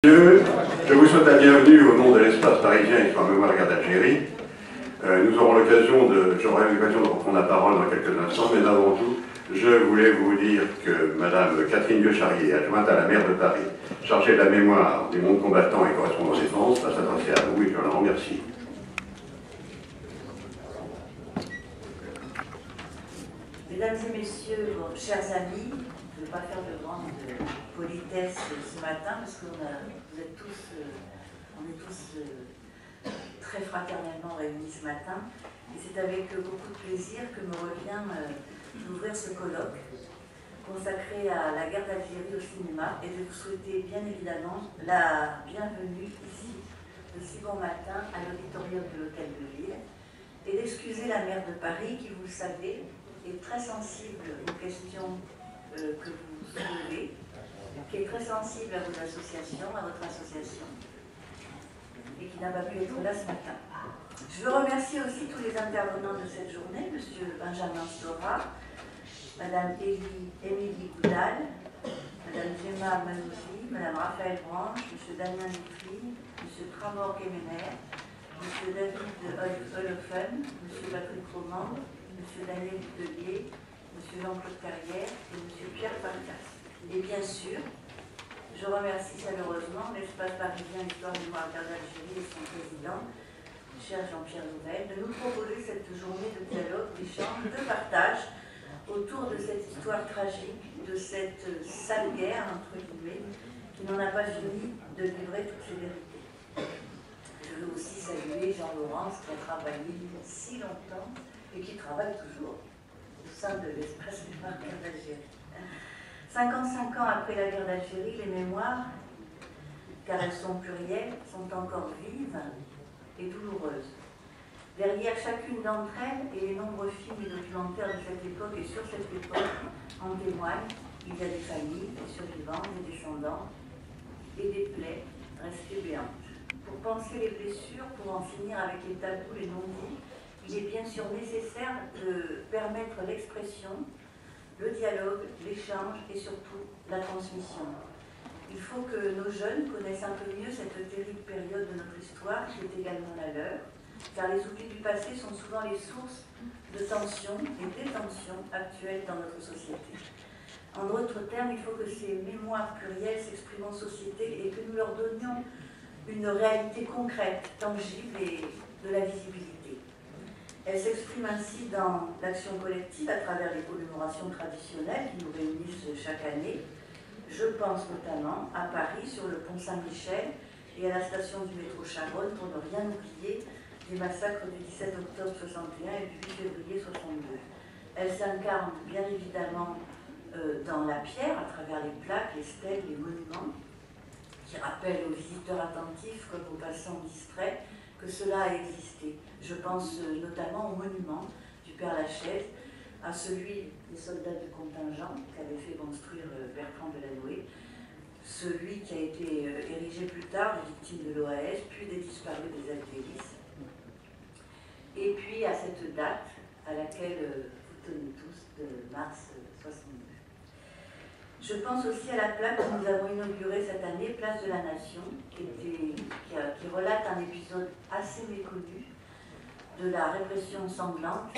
Je vous souhaite la bienvenue au nom de l'espace parisien et sur la mémoire de la guerre d'Algérie. J'aurai l'occasion de reprendre la parole dans quelques instants, mais avant tout, je voulais vous dire que Madame Catherine Vieux-Charrier, adjointe à la maire de Paris, chargée de la mémoire des mondes combattants et correspondants défense, va s'adresser à vous et je la remercie. Mesdames et messieurs, chers amis, je ne vais pas faire de grande politesse ce matin parce que on est tous très fraternellement réunis ce matin. Et c'est avec beaucoup de plaisir que me revient d'ouvrir ce colloque consacré à la guerre d'Algérie au cinéma. Et je vais vous souhaiter bien évidemment la bienvenue ici, de si bon matin, à l'auditorium de l'Hôtel de Ville. Et d'excuser la maire de Paris qui, vous le savez, est très sensible aux questions que vous soulevez, qui est très sensible à vos associations, à votre association, et qui n'a pas pu être là ce matin. Je veux remercier aussi tous les intervenants de cette journée, M. Benjamin Stora, Mme Émilie Goudal, Mme Gemma Manouzi, Mme Raphaël Branche, M. Damien Litry, M. Tramor Kemener, M. David Holofen, M. Patrick Romand, M. Daniel Dutelier, M. Jean-Claude Carrière et M. Pierre Farkas. Et bien sûr, je remercie chaleureusement l'espace parisien Histoire Mémoire Guerre d'Algérie et son président, cher Jean-Pierre Nouvel, de nous proposer cette journée de dialogue, d'échange, de partage autour de cette histoire tragique, de cette sale guerre, entre guillemets, qui n'en a pas fini de livrer toutes ses vérités. Je veux aussi saluer Jean Laurence qui a travaillé si longtemps et qui travaille toujours au sein de l'espace Mémoire Guerre d'Algérie. 55 ans après la guerre d'Algérie, les mémoires, car elles sont plurielles, sont encore vives et douloureuses. Derrière chacune d'entre elles, et les nombreux films et documentaires de cette époque et sur cette époque en témoignent, il y a des familles, des survivants, des descendants et des plaies restées béantes. Pour penser les blessures, pour en finir avec les tabous, les non-dits, il est bien sûr nécessaire de permettre l'expression, le dialogue, l'échange et surtout la transmission. Il faut que nos jeunes connaissent un peu mieux cette terrible période de notre histoire qui est également la leur, car les oublis du passé sont souvent les sources de tensions et détentions actuelles dans notre société. En d'autres termes, il faut que ces mémoires plurielles s'expriment en société et que nous leur donnions une réalité concrète, tangible et de la visibilité. Elle s'exprime ainsi dans l'action collective à travers les commémorations traditionnelles qui nous réunissent chaque année. Je pense notamment à Paris, sur le pont Saint-Michel et à la station du métro Charonne, pour ne rien oublier des massacres du 17 octobre 61 et du 8 février 62. Elle s'incarne bien évidemment dans la pierre, à travers les plaques, les stèles, les monuments, qui rappellent aux visiteurs attentifs comme aux passants distraits que cela a existé. Je pense notamment au monument du Père Lachaise, à celui des soldats du contingent qu'avait fait construire Bertrand Delanoë, celui qui a été érigé plus tard des victimes de l'OAS, puis des disparus des Altéris. Et puis à cette date à laquelle vous tenez tous, de mars 62. Je pense aussi à la plaque que nous avons inaugurée cette année, Place de la Nation, qui relate un épisode assez méconnu de la répression sanglante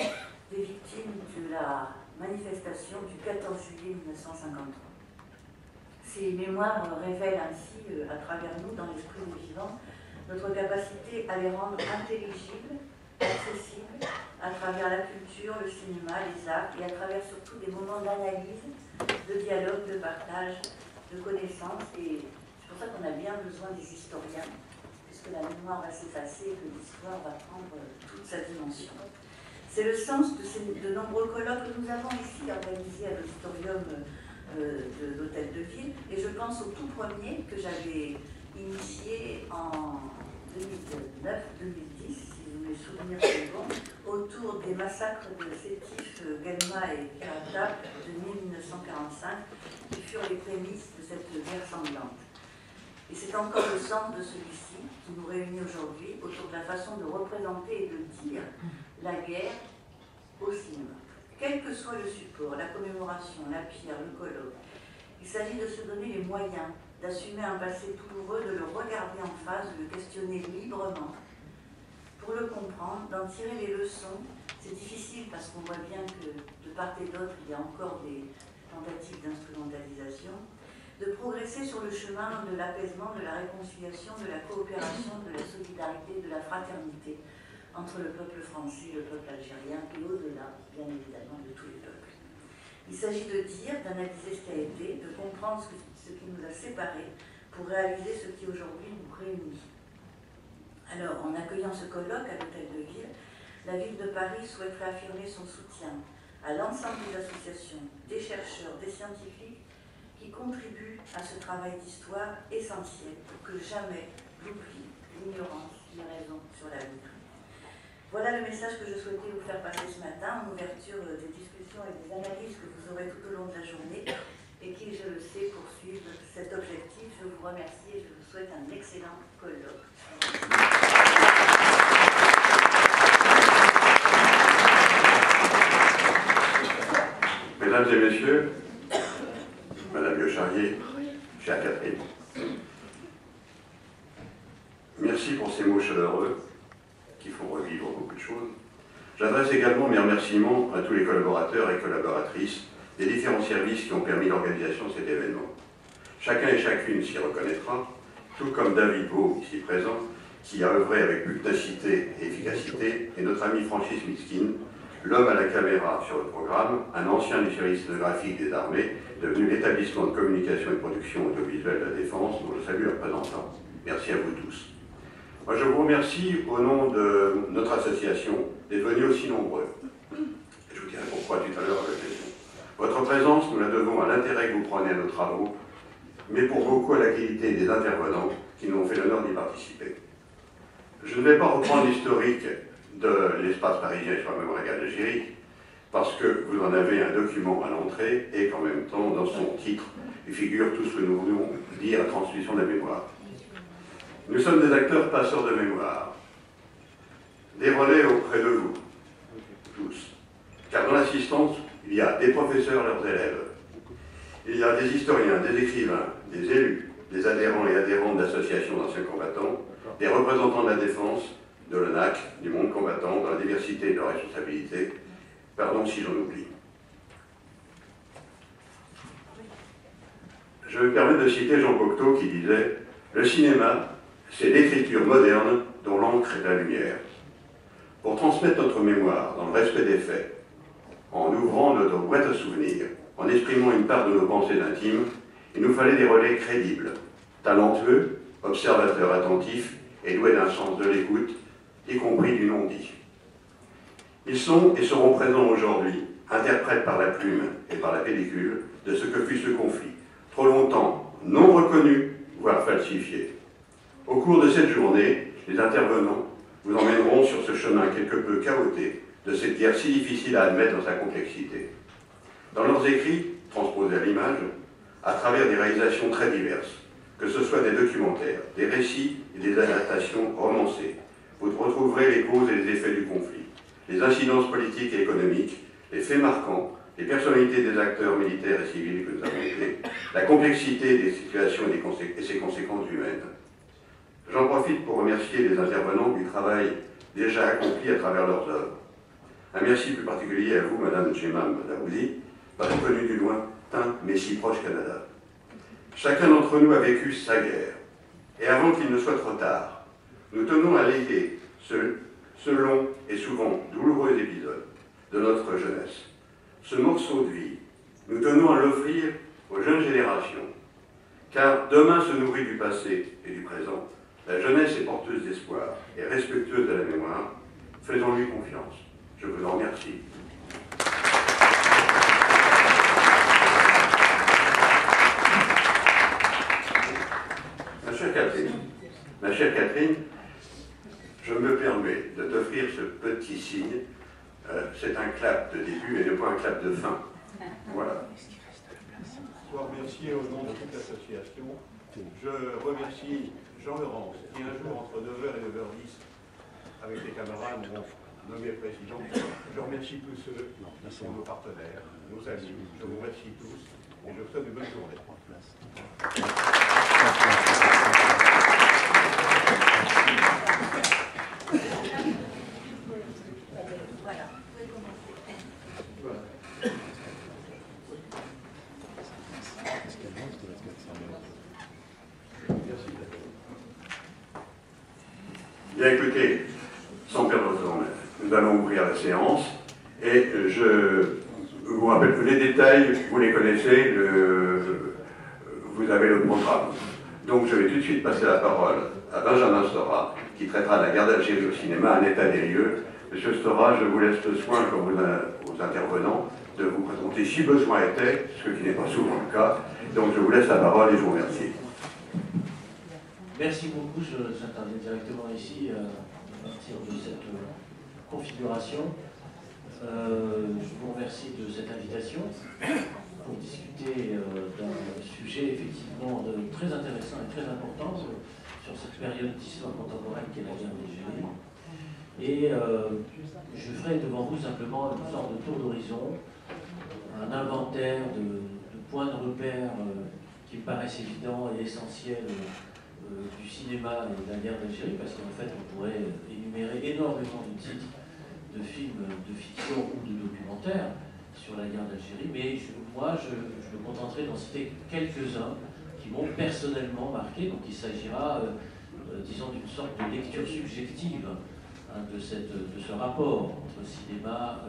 des victimes de la manifestation du 14 juillet 1953. Ces mémoires révèlent ainsi, à travers nous, dans l'esprit des vivants, notre capacité à les rendre intelligibles, accessibles, à travers la culture, le cinéma, les arts, et à travers surtout des moments d'analyse, de dialogue, de partage, de connaissance. Et c'est pour ça qu'on a bien besoin des historiens, puisque la mémoire va s'effacer et que l'histoire va prendre toute sa dimension. C'est le sens de nombreux colloques que nous avons ici organisés à l'auditorium de l'Hôtel de Ville, et je pense au tout premier que j'avais initié en 2009-2010, si mes souvenirs sont bons, autour des massacres de Sétif, Guelma et Kirata de 1945, qui furent les prémices de cette guerre sanglante. Et c'est encore le sens de celui-ci qui nous réunit aujourd'hui autour de la façon de représenter et de dire la guerre au cinéma. Quel que soit le support, la commémoration, la pierre, le colloque, il s'agit de se donner les moyens d'assumer un passé douloureux, de le regarder en face, de le questionner librement, pour le comprendre, d'en tirer les leçons. C'est difficile parce qu'on voit bien que de part et d'autre, il y a encore des tentatives d'instrumentalisation, de progresser sur le chemin de l'apaisement, de la réconciliation, de la coopération, de la solidarité, de la fraternité entre le peuple français et le peuple algérien, et au-delà, bien évidemment, de tous les peuples. Il s'agit de dire, d'analyser ce qui a été, de comprendre ce qui nous a séparés pour réaliser ce qui aujourd'hui nous réunit. Alors, en accueillant ce colloque à l'Hôtel de Ville, la ville de Paris souhaite réaffirmer son soutien à l'ensemble des associations, des chercheurs, des scientifiques qui contribuent à ce travail d'histoire essentiel pour que jamais l'oubli, l'ignorance n'ait raison sur l'avenir. Voilà le message que je souhaitais vous faire passer ce matin en ouverture des discussions et des analyses que vous aurez tout au long de la journée et qui, je le sais, poursuivent cet objectif. Je vous remercie et je vous souhaite un excellent colloque. Mesdames et messieurs, Madame Le Charrier, chère Catherine, merci pour ces mots chaleureux qui font revivre beaucoup de choses. J'adresse également mes remerciements à tous les collaborateurs et collaboratrices des différents services qui ont permis l'organisation de cet événement. Chacun et chacune s'y reconnaîtra, tout comme David Beau, ici présent, qui a œuvré avec pugnacité et efficacité, et notre ami Francis Miskin, l'homme à la caméra sur le programme, un ancien du service scénographique des armées, devenu l'établissement de communication et de production audiovisuelle de la Défense, dont je salue le représentant. Merci à vous tous. Moi, je vous remercie au nom de notre association d'être venus aussi nombreux. Je vous dirai pourquoi tout à l'heure à l'occasion. Votre présence, nous la devons à l'intérêt que vous prenez à nos travaux, mais pour beaucoup à la qualité des intervenants qui nous ont fait l'honneur d'y participer. Je ne vais pas reprendre l'historique de l'espace parisien sur la mémoire d'Algérie, parce que vous en avez un document à l'entrée et qu'en même temps, dans son titre, il figure tout ce que nous voulons dire à transmission de la mémoire. Nous sommes des acteurs passeurs de mémoire, des relais auprès de vous, tous. Car dans l'assistance, il y a des professeurs, leurs élèves, il y a des historiens, des écrivains, des élus, des adhérents et adhérentes d'associations d'anciens combattants, des représentants de la défense, de l'ONAC, du monde combattant, dans la diversité de leurs responsabilités. Pardon si j'en oublie. Je me permets de citer Jean Cocteau qui disait « Le cinéma, c'est l'écriture moderne dont l'encre est la lumière. » Pour transmettre notre mémoire dans le respect des faits, en ouvrant notre boîte à souvenirs, en exprimant une part de nos pensées intimes, il nous fallait des relais crédibles, talentueux, observateurs attentifs et doués d'un sens de l'écoute, y compris du non-dit. Ils sont et seront présents aujourd'hui, interprètes par la plume et par la pellicule, de ce que fut ce conflit, trop longtemps non reconnu, voire falsifié. Au cours de cette journée, les intervenants vous emmèneront sur ce chemin quelque peu chaotique de cette guerre si difficile à admettre dans sa complexité. Dans leurs écrits, transposés à l'image, à travers des réalisations très diverses, que ce soit des documentaires, des récits et des adaptations romancées, vous retrouverez les causes et les effets du conflit, les incidences politiques et économiques, les faits marquants, les personnalités des acteurs militaires et civils que nous avons été, la complexité des situations et ses conséquences humaines. J'en profite pour remercier les intervenants du travail déjà accompli à travers leurs œuvres. Un merci plus particulier à vous, Madame Djemam Daoudi, pas connue du lointain, mais si proche Canada. Chacun d'entre nous a vécu sa guerre, et avant qu'il ne soit trop tard, nous tenons à léguer ce long et souvent douloureux épisode de notre jeunesse. Ce morceau de vie, nous tenons à l'offrir aux jeunes générations, car demain se nourrit du passé et du présent. La jeunesse est porteuse d'espoir et respectueuse de la mémoire. Faisons-lui confiance. Je vous en remercie. Ma chère Catherine, je me permets de t'offrir ce petit signe. C'est un clap de début et non pas un clap de fin. Voilà. Je remercie au nom de toute l'association. Je remercie Jean-Laurence, qui un jour, entre 9h et 9h10, avec les camarades, m'ont nommé président. Je remercie tous ceux qui sont nos partenaires, nos amis. Je vous remercie tous et je vous souhaite une bonne journée. Bien écoutez, sans perdre de temps, nous allons ouvrir la séance et je vous rappelle que les détails, vous les connaissez, vous avez le programme. Donc je vais tout de suite passer la parole à Benjamin Stora, qui traitera de la guerre d'Algérie au cinéma, un état des lieux. Monsieur Stora, je vous laisse le soin, comme aux intervenants, de vous présenter si besoin était, ce qui n'est pas souvent le cas. Donc je vous laisse la parole et je vous remercie. Merci beaucoup, j'interviens directement ici à partir de cette configuration. Je vous remercie de cette invitation pour discuter d'un sujet effectivement très intéressant et très important sur cette période d'histoire contemporaine qu'est la guerre d'Algérie. Et je ferai devant vous simplement une sorte de tour d'horizon, un inventaire de points de repère qui me paraissent évidents et essentiels du cinéma et de la guerre d'Algérie, parce qu'en fait on pourrait énumérer énormément de titres de films de fiction ou de documentaires sur la guerre d'Algérie, mais moi je me contenterai d'en citer quelques-uns qui m'ont personnellement marqué. Donc il s'agira, disons, d'une sorte de lecture subjective de ce rapport entre cinéma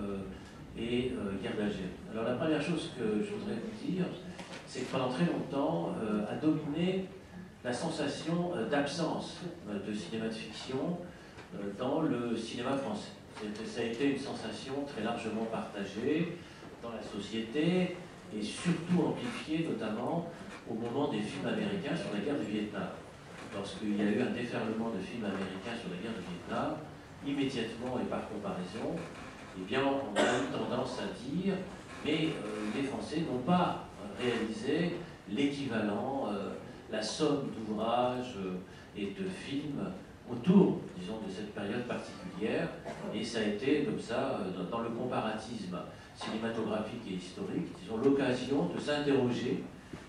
et guerre d'Algérie. Alors la première chose que je voudrais vous dire, c'est que pendant très longtemps a dominé la sensation d'absence de cinéma de fiction dans le cinéma français. Ça a été une sensation très largement partagée dans la société et surtout amplifiée notamment au moment des films américains sur la guerre du Vietnam. Lorsqu'il y a eu un déferlement de films américains sur la guerre du Vietnam, immédiatement et par comparaison, eh bien, on a eu tendance à dire mais les Français n'ont pas réalisé l'équivalent, la somme d'ouvrages et de films autour, disons, de cette période particulière, et ça a été comme ça, dans le comparatisme cinématographique et historique, disons, l'occasion de s'interroger,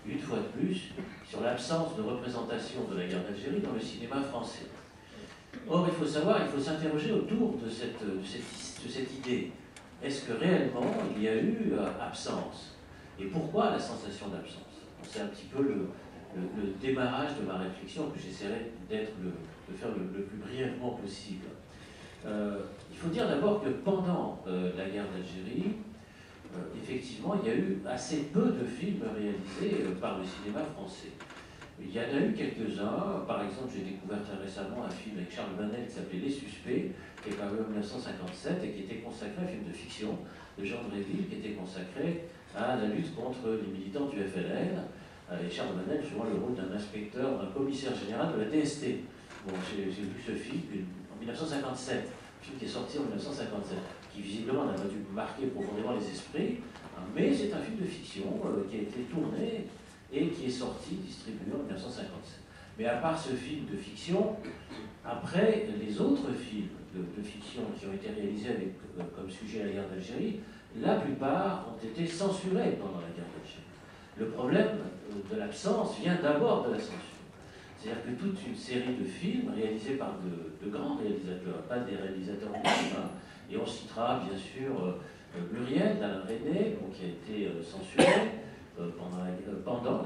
une fois de plus, sur l'absence de représentation de la guerre d'Algérie dans le cinéma français. Or, il faut savoir, il faut s'interroger autour de cette idée. Est-ce que réellement il y a eu absence? Et pourquoi la sensation d'absence? C'est un petit peu le démarrage de ma réflexion que j'essaierai de faire le plus brièvement possible. Il faut dire d'abord que pendant la guerre d'Algérie, effectivement, il y a eu assez peu de films réalisés par le cinéma français. Il y en a eu quelques-uns. Par exemple, j'ai découvert très récemment un film avec Charles Vanel qui s'appelait Les Suspects, qui est paru en 1957 et qui était consacré, un film de fiction de Jean Dréville, qui était consacré à la lutte contre les militants du FLN. Et Charles Vanel jouant le rôle d'un inspecteur, d'un commissaire général de la DST. Bon, j'ai vu ce film en 1957, un film qui est sorti en 1957, qui visiblement n'a pas dû marquer profondément les esprits, hein, mais c'est un film de fiction qui a été tourné et qui est sorti, distribué en 1957. Mais à part ce film de fiction, après, les autres films de fiction qui ont été réalisés avec comme sujet la guerre d'Algérie, la plupart ont été censurés pendant la guerre d'Algérie. Le problème de l'absence vient d'abord de la censure. C'est-à-dire que toute une série de films réalisés par de grands réalisateurs, pas des réalisateurs de films, hein, et on citera bien sûr Muriel d'Alain Resnais, qui a été censuré pendant la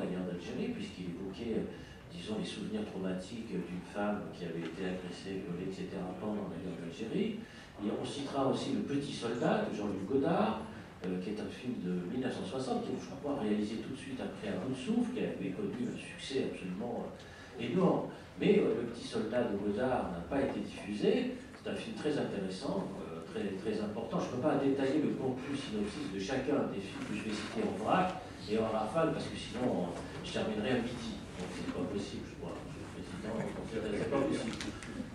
guerre d'Algérie, puisqu'il évoquait, disons, les souvenirs traumatiques d'une femme qui avait été agressée, violée, etc. pendant la guerre d'Algérie. Et on citera aussi Le Petit Soldat de Jean-Luc Godard, qui est un film de 1960, qui est, je crois, réalisé tout de suite après Un bout de souffle, qui avait connu un succès absolument énorme. Mais Le Petit Soldat de Godard n'a pas été diffusé. C'est un film très intéressant, très important. Je ne peux pas détailler le contenu synopsis de chacun des films que je vais citer en vrac et en rafale, parce que sinon je terminerai à midi. Donc c'est pas possible, je crois, Monsieur le Président. C'est pas possible.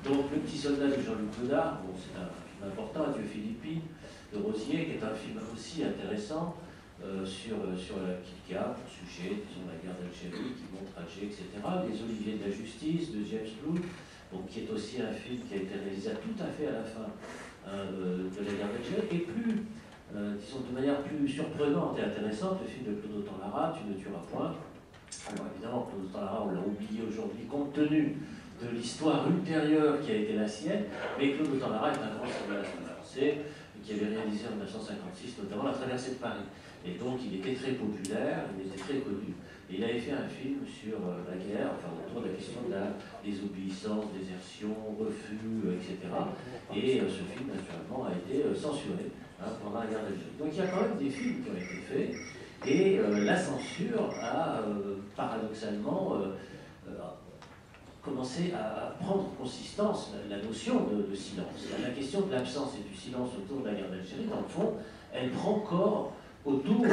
Donc Le Petit Soldat de Jean-Luc Godard, bon, c'est un film important, Adieu Philippine, de Rosier, qui est un film aussi intéressant qui a pour sujet, disons, la guerre d'Algérie, qui montre Alger, etc. Les Oliviers de la Justice de James Blue, donc, qui est aussi un film qui a été réalisé tout à fait à la fin de la guerre d'Algérie, et plus, disons, de manière plus surprenante et intéressante, le film de Claude Autant-Lara, Tu ne tueras point. Alors évidemment, Claude Autant-Lara, on l'a oublié aujourd'hui, compte tenu de l'histoire ultérieure qui a été la sienne, mais Claude Autant-Lara est un grand cinéaste français. qui avait réalisé en 1956 notamment la traversée de Paris. Et donc il était très populaire, il était très connu. Et il avait fait un film sur la guerre, enfin autour de la question de la désobéissance, désertion, refus, etc. Et ce film, naturellement, a été censuré pendant la guerre d'Algérie. Donc il y a quand même des films qui ont été faits, et la censure a paradoxalement commencé à prendre consistance la notion de silence. La question de l'absence et du silence autour de la guerre d'Algérie, dans le fond, elle prend corps autour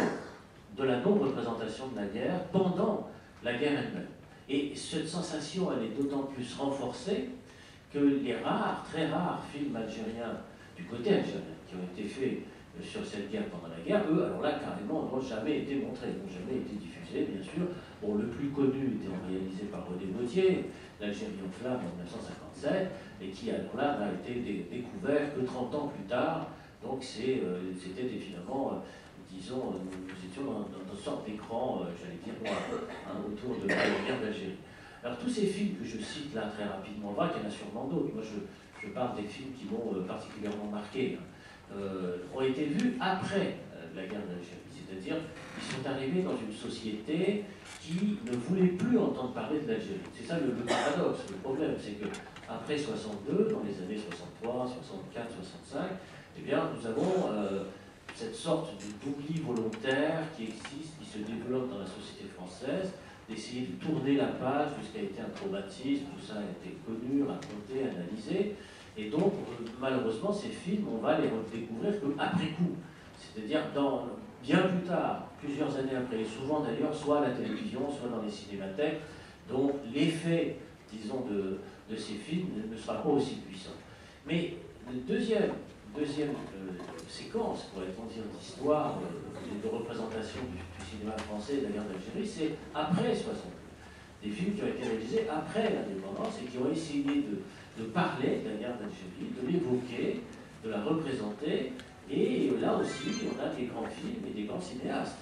de la non-représentation de la guerre pendant la guerre elle-même. Et cette sensation, elle est d'autant plus renforcée que les rares, très rares films algériens, du côté algérien, qui ont été faits sur cette guerre pendant la guerre, eux, alors là, carrément, n'ont jamais été montrés, n'ont jamais été diffusés, bien sûr. Bon, le plus connu était réalisé par René Gauthier, l'Algérie en flammes en 1957, et qui, alors là, n'a été découvert que 30 ans plus tard. Donc c'était finalement, disons, nous étions dans une sorte d'écran, j'allais dire, autour de la guerre d'Algérie. Alors tous ces films que je cite là très rapidement, on voit qu'il y en a sûrement d'autres. Moi je parle des films qui m'ont particulièrement marqué, ont été vus après la guerre d'Algérie. C'est-à-dire qu'ils sont arrivés dans une société qui ne voulait plus entendre parler de l'Algérie. C'est ça le paradoxe, le problème, c'est que après 62, dans les années 63, 64, 65, eh bien, nous avons cette sorte d'oubli volontaire qui existe, qui se développe dans la société française, d'essayer de tourner la page de ce qui a été un traumatisme, tout ça a été connu, raconté, analysé, et donc, malheureusement, ces films, on va les redécouvrir qu'après coup, c'est-à-dire bien plus tard, plusieurs années après, et souvent d'ailleurs, soit à la télévision, soit dans les cinémathèques, donc l'effet, disons, de ces films ne sera pas aussi puissant. Mais la deuxième séquence, pourrait-on dire, d'histoire, de représentation du cinéma français et de la guerre d'Algérie, c'est après 62. Des films qui ont été réalisés après l'indépendance et qui ont essayé de parler de la guerre d'Algérie, de l'évoquer, de la représenter. Et là aussi, on a des grands films et des grands cinéastes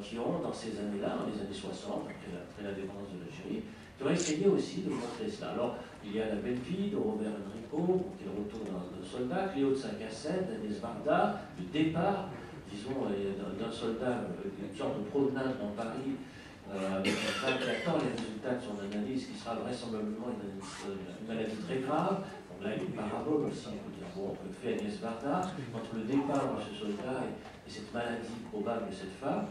qui ont, dans ces années-là, dans les années 60, après l'indépendance de l'Algérie, qui ont essayé aussi de montrer cela. Alors, il y a La Belle Vie de Robert Enrico, qui est le retour d'un soldat, Cléo de 5 à 7, d'Agnès Varda, le départ, disons, d'un soldat, une sorte de promenade dans Paris, avec une femme qui attend les résultats de son analyse, qui sera vraisemblablement une maladie très grave. Donc là, il y a une parabole aussi, on peut faire Agnès Varda, entre le départ de ce soldat et cette maladie probable de cette femme,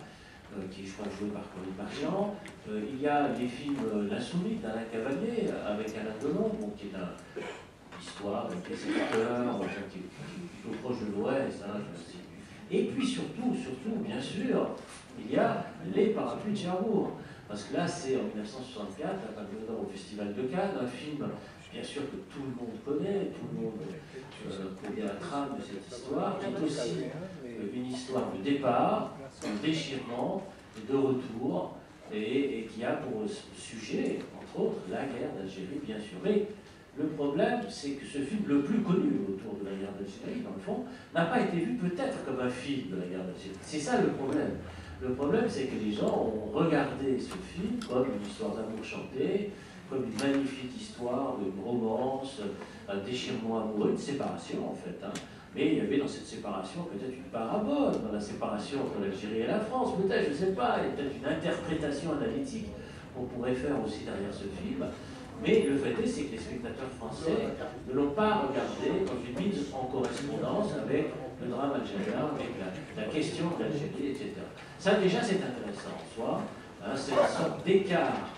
qui est, je crois, jouée par Corinne Marchand. Il y a les films L'Insolite d'Alain Cavalier, avec Alain Delon, qui est une histoire avec des secteurs, qui est plutôt proche de l'Ouest. Et puis surtout, bien sûr, il y a Les Parapluies de Cherbourg. Parce que là, c'est en 1964, la Palme d'Or au Festival de Cannes, un film, bien sûr, que tout le monde connaît, tout le monde connaît la trame de cette histoire, qui est aussi une histoire de départ, de déchirement, de retour, et qui a pour sujet, entre autres, la guerre d'Algérie, bien sûr. Mais le problème, c'est que ce film le plus connu autour de la guerre d'Algérie, dans le fond, n'a pas été vu peut-être comme un film de la guerre d'Algérie. C'est ça le problème. Le problème, c'est que les gens ont regardé ce film comme une histoire d'amour chantée, comme une magnifique histoire d'une romance, un déchirement amoureux, une séparation en fait. Mais il y avait dans cette séparation peut-être une parabole, dans la séparation entre l'Algérie et la France, peut-être, je ne sais pas, il y a peut-être une interprétation analytique qu'on pourrait faire aussi derrière ce film. Mais le fait est, c'est que les spectateurs français ne l'ont pas regardé dans une mise en correspondance avec le drame algérien, avec la question de l'Algérie, etc. Ça, déjà, c'est intéressant en soi. C'est une sorte d'écart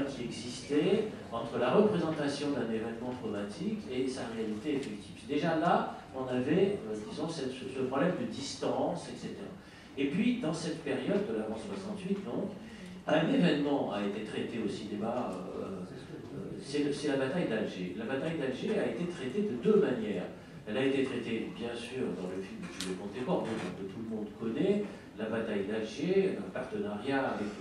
qui existait entre la représentation d'un événement traumatique et sa réalité effective. Déjà là, on avait, disons, ce problème de distance, etc. Et puis, dans cette période de l'avant 68, donc, un événement a été traité au cinéma, c'est la bataille d'Alger. La bataille d'Alger a été traitée de deux manières. Elle a été traitée, bien sûr, dans le film de Jules Pontécorvo, que tout le monde connaît, la bataille d'Alger, un partenariat avec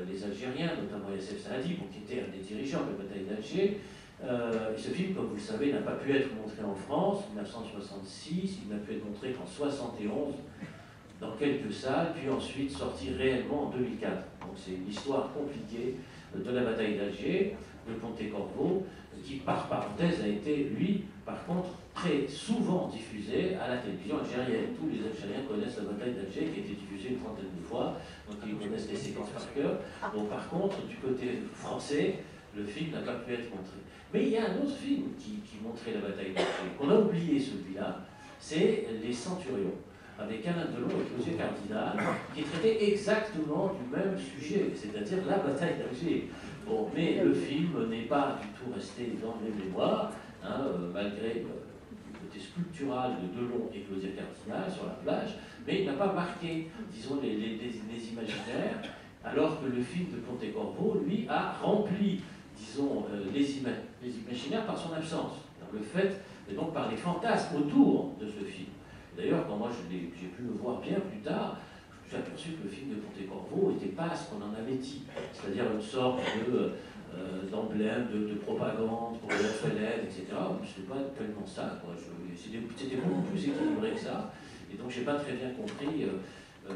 les Algériens, notamment Youssef Saadi, qui était un des dirigeants de la bataille d'Alger. Ce film, comme vous le savez, n'a pas pu être montré en France en 1966, il n'a pu être montré qu'en 1971, dans quelques salles, puis ensuite sorti réellement en 2004. Donc c'est une histoire compliquée de la bataille d'Alger, de Pontécorvo, qui par parenthèse, a été, lui, par contre, très souvent diffusé à la télévision algérienne. Tous les Algériens connaissent la bataille d'Alger qui a été diffusée une trentaine de fois, donc ils connaissent les séquences par cœur. Donc par contre, du côté français, le film n'a pas pu être montré. Mais il y a un autre film qui montrait la bataille d'Alger, qu'on a oublié celui-là, c'est Les Centurions, avec Alain Delon et Claudio Cardinal, qui traitait exactement du même sujet, c'est-à-dire la bataille d'Alger. Bon, mais le film n'est pas du tout resté dans les mémoires, hein, malgré le côté sculptural de Delon et Claudio Cardinal sur la plage, mais il n'a pas marqué, disons, les imaginaires, alors que le film de Pontecorvo, lui, a rempli, disons, les imaginaires par son absence. Alors, le fait, et donc par les fantasmes autour de ce film. D'ailleurs, quand moi j'ai pu le voir bien plus tard, je me suis aperçu que le film de Pontecorvo n'était pas ce qu'on en avait dit, c'est-à-dire une sorte d'emblème de propagande pour le FLN, etc. Ce n'est pas tellement ça. C'était beaucoup plus équilibré que ça. Et donc, je n'ai pas très bien compris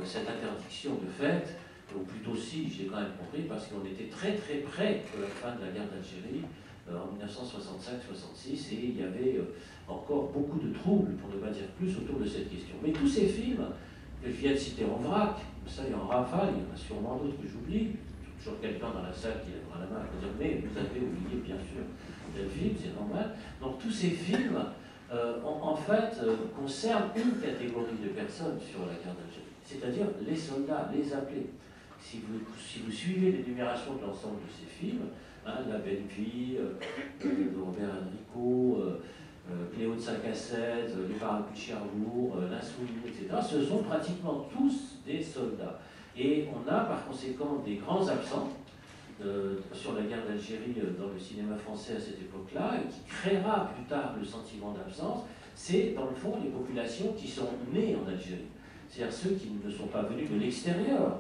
cette interdiction de fait, ou plutôt si, j'ai quand même compris, parce qu'on était très très près de la fin de la guerre d'Algérie, en 1965-66, et il y avait encore beaucoup de troubles, pour ne pas dire plus, autour de cette question. Mais tous ces films que je viens de citer en vrac, ça il y a en rafale, il y en a sûrement d'autres que j'oublie, toujours quelqu'un dans la salle qui lèvera la main pour dire mais vous avez oublié bien sûr tel film, c'est normal. Donc tous ces films en fait concernent une catégorie de personnes sur la guerre d'Algérie, c'est-à-dire les soldats, les appelés. Si vous suivez l'énumération de l'ensemble de ces films, hein, La Belle Vie, de Robert Enrico, Cléo de Saint-Cassette, Les Parapluies de Cherbourg, L'Insoumis, etc., ce sont pratiquement tous des soldats. Et on a par conséquent des grands absents sur la guerre d'Algérie dans le cinéma français à cette époque-là, et qui créera plus tard le sentiment d'absence. C'est dans le fond les populations qui sont nées en Algérie. C'est-à-dire ceux qui ne sont pas venus de l'extérieur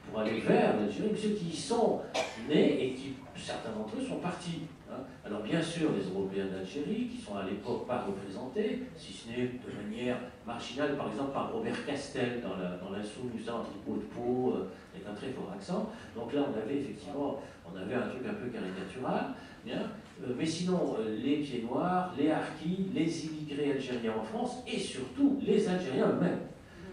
pour aller vers l'Algérie, mais ceux qui y sont nés et qui, certains d'entre eux, sont partis. Hein. Alors bien sûr, les Européens d'Algérie, qui sont à l'époque pas représentés, si ce n'est de manière marginale, par exemple par Robert Castel dans l'Insoumis, en tricot de peau, avec un très fort accent. Donc là, on avait effectivement, un truc un peu caricatural. Bien. Mais sinon, les pieds noirs, les harkis, les immigrés algériens en France, et surtout les Algériens eux-mêmes.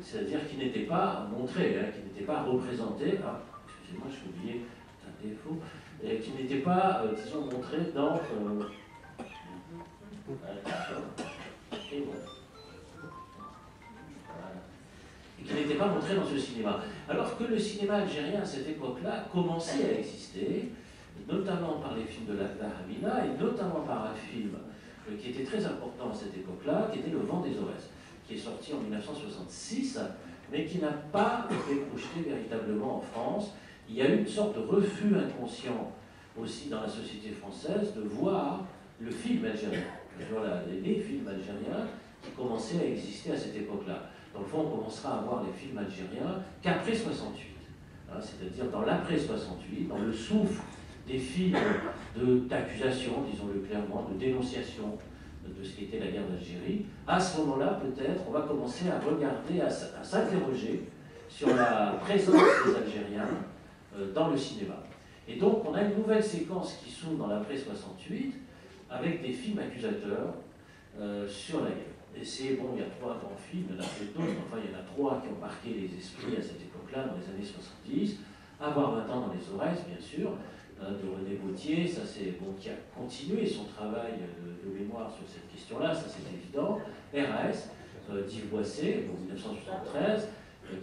C'est-à-dire qui n'étaient pas montrés, hein, qui n'étaient pas représentés, excusez-moi, j'ai oublié un défaut, qui n'étaient pas, disons, montrés dans... et qui n'étaient pas montrés dans ce cinéma. Alors que le cinéma algérien à cette époque-là commençait à exister, notamment par les films de Lakhdar Hamina, et notamment par un film qui était très important à cette époque-là, qui était Le Vent des Aurès, qui est sorti en 1966, mais qui n'a pas été projeté véritablement en France. Il y a eu une sorte de refus inconscient aussi dans la société française de voir le film algérien. Voilà, les films algériens qui commençaient à exister à cette époque-là. Dans le fond, on commencera à voir les films algériens qu'après 68. Hein, c'est-à-dire dans l'après-68, dans le souffle des films d'accusation, disons-le clairement, de dénonciation de ce qu'était la guerre d'Algérie. À ce moment-là, peut-être, on va commencer à regarder, à s'interroger sur la présence des Algériens dans le cinéma. Et donc, on a une nouvelle séquence qui s'ouvre dans l'après-68 avec des films accusateurs sur la guerre. Et c'est, bon, il y a 3 grands films, il y en a peut-être d'autres, enfin, il y en a 3 qui ont marqué les esprits à cette époque-là, dans les années 70. Avoir 20 ans dans les Aurès, bien sûr, de René Bautier, ça c'est bon, qui a continué son travail de mémoire sur cette question-là, ça c'est évident. RAS, d'Yves Boisset, en 1973,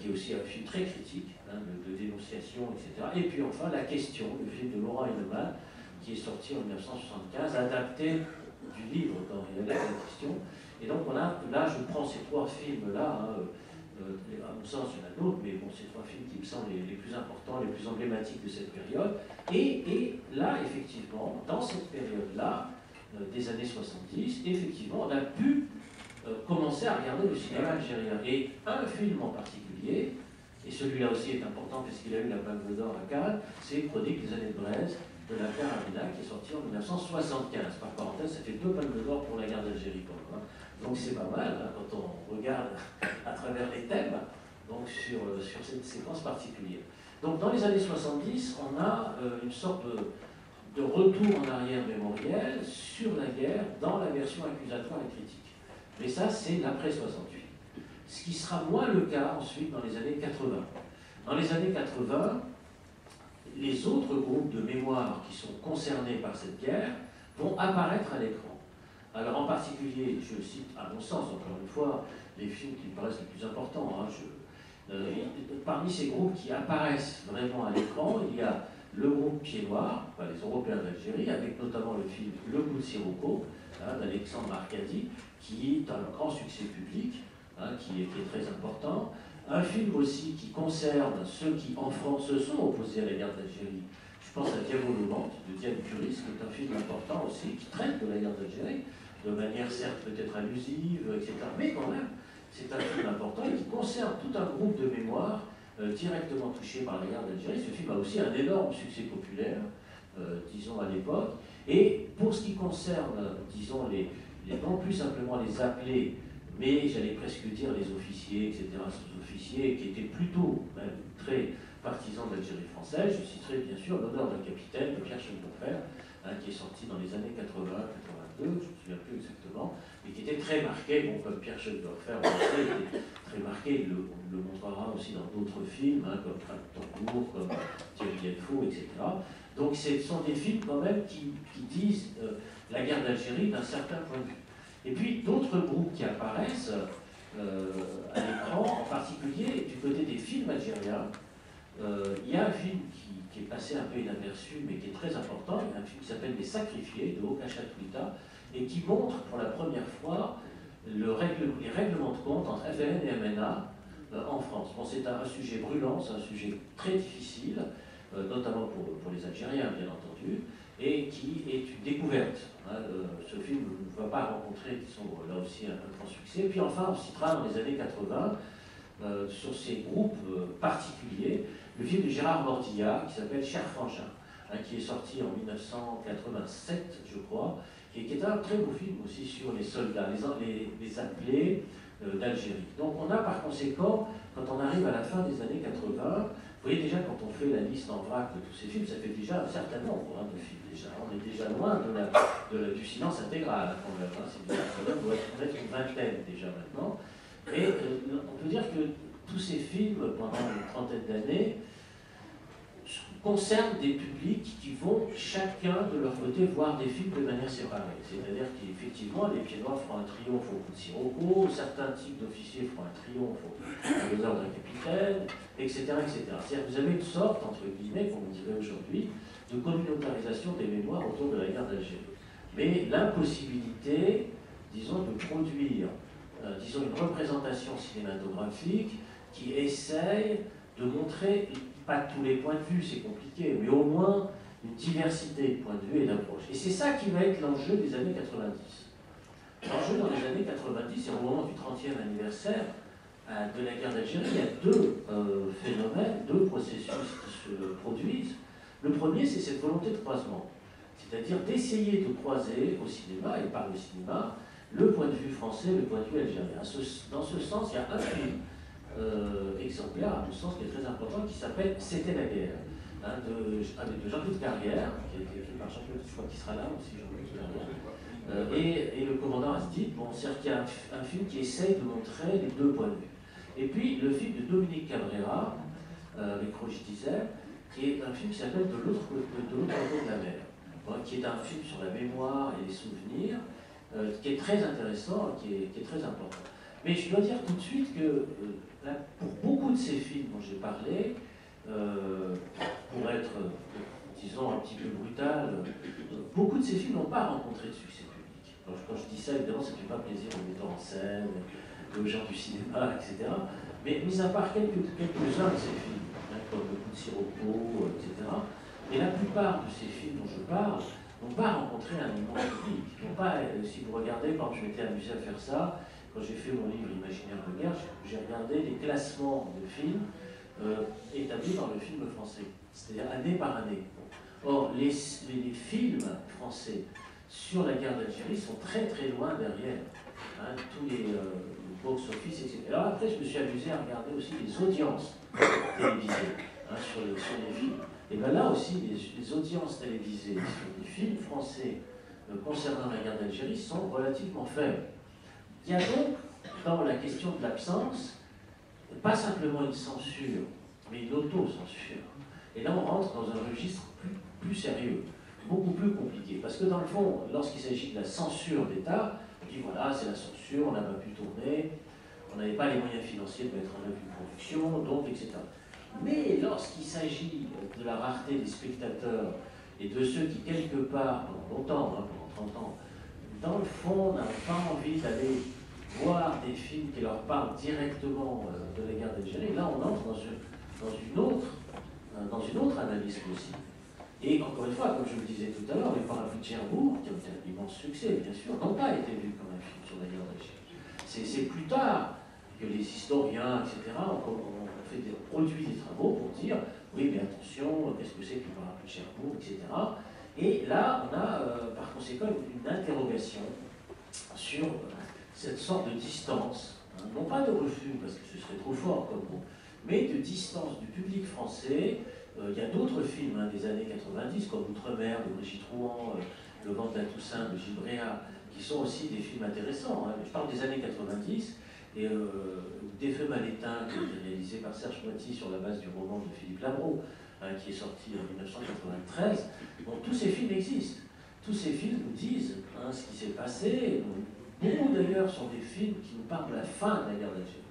qui est aussi un film très critique, hein, de dénonciation, etc. Et puis enfin La Question, le film de Laurent Heinemann, qui est sorti en 1975, adapté du livre d'Henri Alès, La Question. Et donc on a, là je prends ces 3 films-là, hein, à mon sens il y en a d'autres, mais bon, ces 3 films qui me semblent les plus importants, les plus emblématiques de cette période. Et là, effectivement, dans cette période-là, des années 70, effectivement, on a pu commencer à regarder le cinéma algérien. Et un film en particulier, et celui-là aussi est important puisqu'il a eu la Palme d'Or à Cannes, c'est Chronique des années de Braise de Lakhdar Hamina, qui est sorti en 1975. Par parenthèse, ça fait 2 Palmes d'Or pour la guerre d'Algérie quand même. Hein. Donc c'est pas mal hein, quand on regarde à travers les thèmes donc sur cette séquence particulière. Donc dans les années 70, on a une sorte de retour en arrière mémoriel sur la guerre dans la version accusatoire et critique. Mais ça, c'est l'après 68. Ce qui sera moins le cas ensuite dans les années 80. Dans les années 80, les autres groupes de mémoire qui sont concernés par cette guerre vont apparaître à l'écran. Alors en particulier, je cite à mon sens, encore une fois, les films qui me paraissent les plus importants. Parmi ces groupes qui apparaissent vraiment à l'écran, il y a le groupe Pied Noir, les Européens d'Algérie, avec notamment le film Le Coup de Sirocco, d'Alexandre Arcadi, qui est un grand succès public, qui est très important. Un film aussi qui concerne ceux qui, en France, se sont opposés à la guerre d'Algérie. Je pense à Diabolomante, de Diane Curis, qui est un film important aussi, qui traite de la guerre d'Algérie, de manière certes peut-être allusive, etc. Mais quand même, c'est un film important et qui concerne tout un groupe de mémoires directement touchés par la guerre d'Algérie. Ce film a aussi un énorme succès populaire, disons à l'époque. Et pour ce qui concerne, disons, non plus simplement les appelés, mais j'allais presque dire les officiers, etc., sous-officiers, qui étaient plutôt même très partisans de l'Algérie française, je citerai bien sûr L'honneur d'un capitaine de Pierre Chevreaufer, qui est sorti dans les années 80-82, je ne me souviens plus exactement, et qui était très marqué, bon, comme Pierre Chevreaufer, était très marqué, on le montrera aussi dans d'autres films, comme Tambour, comme Thierry Delfaux, etc. Donc ce sont des films quand même qui disent la guerre d'Algérie d'un certain point de vue. Et puis d'autres groupes qui apparaissent à l'écran, en particulier du côté des films algériens. Il y a un film qui est passé un peu inaperçu, mais qui est très important, il y a un film qui s'appelle Les Sacrifiés, de Okacha Twita, et qui montre pour la première fois les règlements de compte entre FLN et MNA en France. Bon, c'est un sujet brûlant, c'est un sujet très difficile, notamment pour les Algériens, bien entendu, et qui est une découverte. Ce film ne va pas rencontrer, disons, là aussi un grand succès. Et puis enfin, on citera dans les années 80, sur ces groupes particuliers, le film de Gérard Mordillat qui s'appelle Cher Frangin, qui est sorti en 1987, je crois, et qui est un très beau film aussi sur les soldats, les appelés d'Algérie. Donc on a par conséquent, quand on arrive à la fin des années 80, vous voyez déjà quand on fait la liste en vrac de tous ces films, ça fait déjà un certain nombre de films déjà. On est déjà loin du silence intégral quand même. On doit être une vingtaine déjà maintenant. Et on peut dire que tous ces films, pendant une trentaine d'années, concernent des publics qui vont chacun de leur côté voir des films de manière séparée. C'est-à-dire qu'effectivement, les Pieds Noirs feront un triomphe au Coup de Sirocco, certains types d'officiers feront un triomphe à l'honneur d'un capitaine, etc. C'est-à-dire que vous avez une sorte, entre guillemets, comme on dirait aujourd'hui, de communautarisation des mémoires autour de la guerre d'Algérie. Mais l'impossibilité, disons, de produire disons, une représentation cinématographique qui essaye de montrer, pas tous les points de vue, c'est compliqué, mais au moins une diversité de points de vue et d'approche. Et c'est ça qui va être l'enjeu des années 90. L'enjeu dans les années 90, et au moment du 30e anniversaire de la guerre d'Algérie, il y a deux phénomènes, deux processus qui se produisent. Le premier, c'est cette volonté de croisement, c'est-à-dire d'essayer de croiser au cinéma, et par le cinéma, le point de vue français, le point de vue algérien. Dans ce sens, il y a un film exemplaire, à mon sens, qui est très important, qui s'appelle C'était la guerre, avec de Jean-Claude Carrière, qui a été écrit par Jean-Claude, je crois qu'il sera là aussi, Jean-Claude Carrière, et le commandant Astide. Bon, c'est-à-dire qu'il y a un film qui essaye de montrer les deux points de vue. Et puis, le film de Dominique Cabrera, avec Roger Dizel, qui est un film qui s'appelle De l'autre côté de la mer, qui est un film sur la mémoire et les souvenirs, qui est très intéressant, qui est très important. Mais je dois dire tout de suite que pour beaucoup de ces films dont j'ai parlé, pour être, disons, un petit peu brutal, beaucoup de ces films n'ont pas rencontré de succès public. Alors, quand je dis ça, évidemment, ça ne fait pas plaisir aux metteurs en scène, aux gens du cinéma, etc. Mais mis à part quelques-uns de ces films, comme Le Coup de Sirocco, etc., et la plupart de ces films dont je parle n'ont pas rencontré un immense public. Si vous regardez, quand je m'étais amusé à faire ça, quand j'ai fait mon livre Imaginaire de guerre, j'ai regardé les classements de films établis dans le film français, c'est-à-dire année par année. Or, les films français sur la guerre d'Algérie sont très très loin derrière. Tous les box-office, etc. Alors après, je me suis amusé à regarder aussi les audiences télévisées sur les films. Et bien là aussi, les audiences télévisées sur des films français concernant la guerre d'Algérie sont relativement faibles. Il y a donc, dans la question de l'absence, pas simplement une censure, mais une auto-censure. Et là, on rentre dans un registre plus sérieux, beaucoup plus compliqué. Parce que dans le fond, lorsqu'il s'agit de la censure d'État, on dit voilà, c'est la censure, on n'a pas pu tourner, on n'avait pas les moyens financiers de mettre en œuvre une production, donc, etc. Mais lorsqu'il s'agit de la rareté des spectateurs et de ceux qui, quelque part, pendant longtemps, pendant 30 ans, dans le fond, n'avaient pas envie d'aller voir des films qui leur parlent directement de la guerre d'Algérie, là on entre dans une autre analyse possible. Et encore une fois, comme je le disais tout à l'heure, les Parapluies de Cherbourg, qui ont été un immense succès, bien sûr, n'ont pas été vus comme un film sur la guerre d'Algérie. C'est plus tard que les historiens, etc., ont produit des travaux pour dire oui, mais attention, qu'est-ce que c'est que les Parapluies de Cherbourg, etc. Et là, on a par conséquent une interrogation sur cette sorte de distance, hein, non pas de refus, parce que ce serait trop fort comme mot, mais de distance du public français. Il y a d'autres films des années 90, comme Outre-mer de Brigitte Rouen, Le vent de la Toussaint de Gilles Bréa, qui sont aussi des films intéressants. Hein. Je parle des années 90, et Des feux mal éteints, qui a été réalisé par Serge Moiti sur la base du roman de Philippe Labro, qui est sorti en 1993. Bon, tous ces films existent. Tous ces films nous disent ce qui s'est passé. Beaucoup d'ailleurs sont des films qui nous parlent de la fin de la guerre d'Algérie.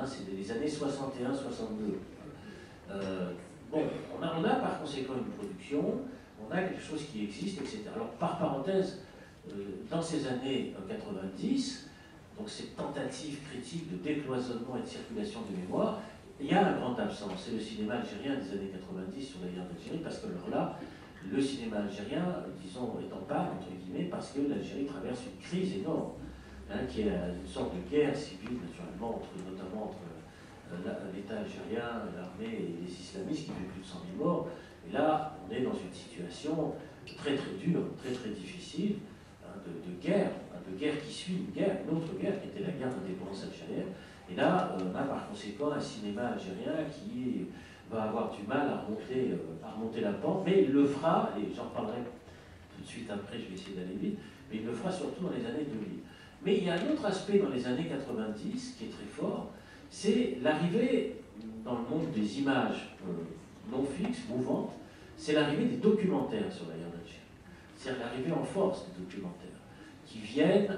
C'est des années 61-62. Bon, on a par conséquent une production, on a quelque chose qui existe, etc. Alors, par parenthèse, dans ces années 90, donc ces tentatives critiques de décloisonnement et de circulation de mémoire, il y a un grand absent, c'est le cinéma algérien des années 90 sur la guerre d'Algérie, parce que alors là, le cinéma algérien, disons, est en part, entre guillemets, parce que l'Algérie traverse une crise énorme, qui est une sorte de guerre civile, naturellement, notamment entre l'État algérien, l'armée et les islamistes, qui fait plus de 100 000 morts. Et là, on est dans une situation très très dure, très très difficile, de guerre qui suit une autre guerre, qui était la guerre d'indépendance algérienne. Et là, on a par conséquent un cinéma algérien qui va avoir du mal à remonter la pente, mais il le fera, et j'en parlerai tout de suite après, je vais essayer d'aller vite, mais il le fera surtout dans les années 2000. Mais il y a un autre aspect dans les années 90 qui est très fort, c'est l'arrivée dans le monde des images non fixes, mouvantes, c'est l'arrivée des documentaires sur la guerre d'Algérie. C'est l'arrivée en force des documentaires, qui viennent,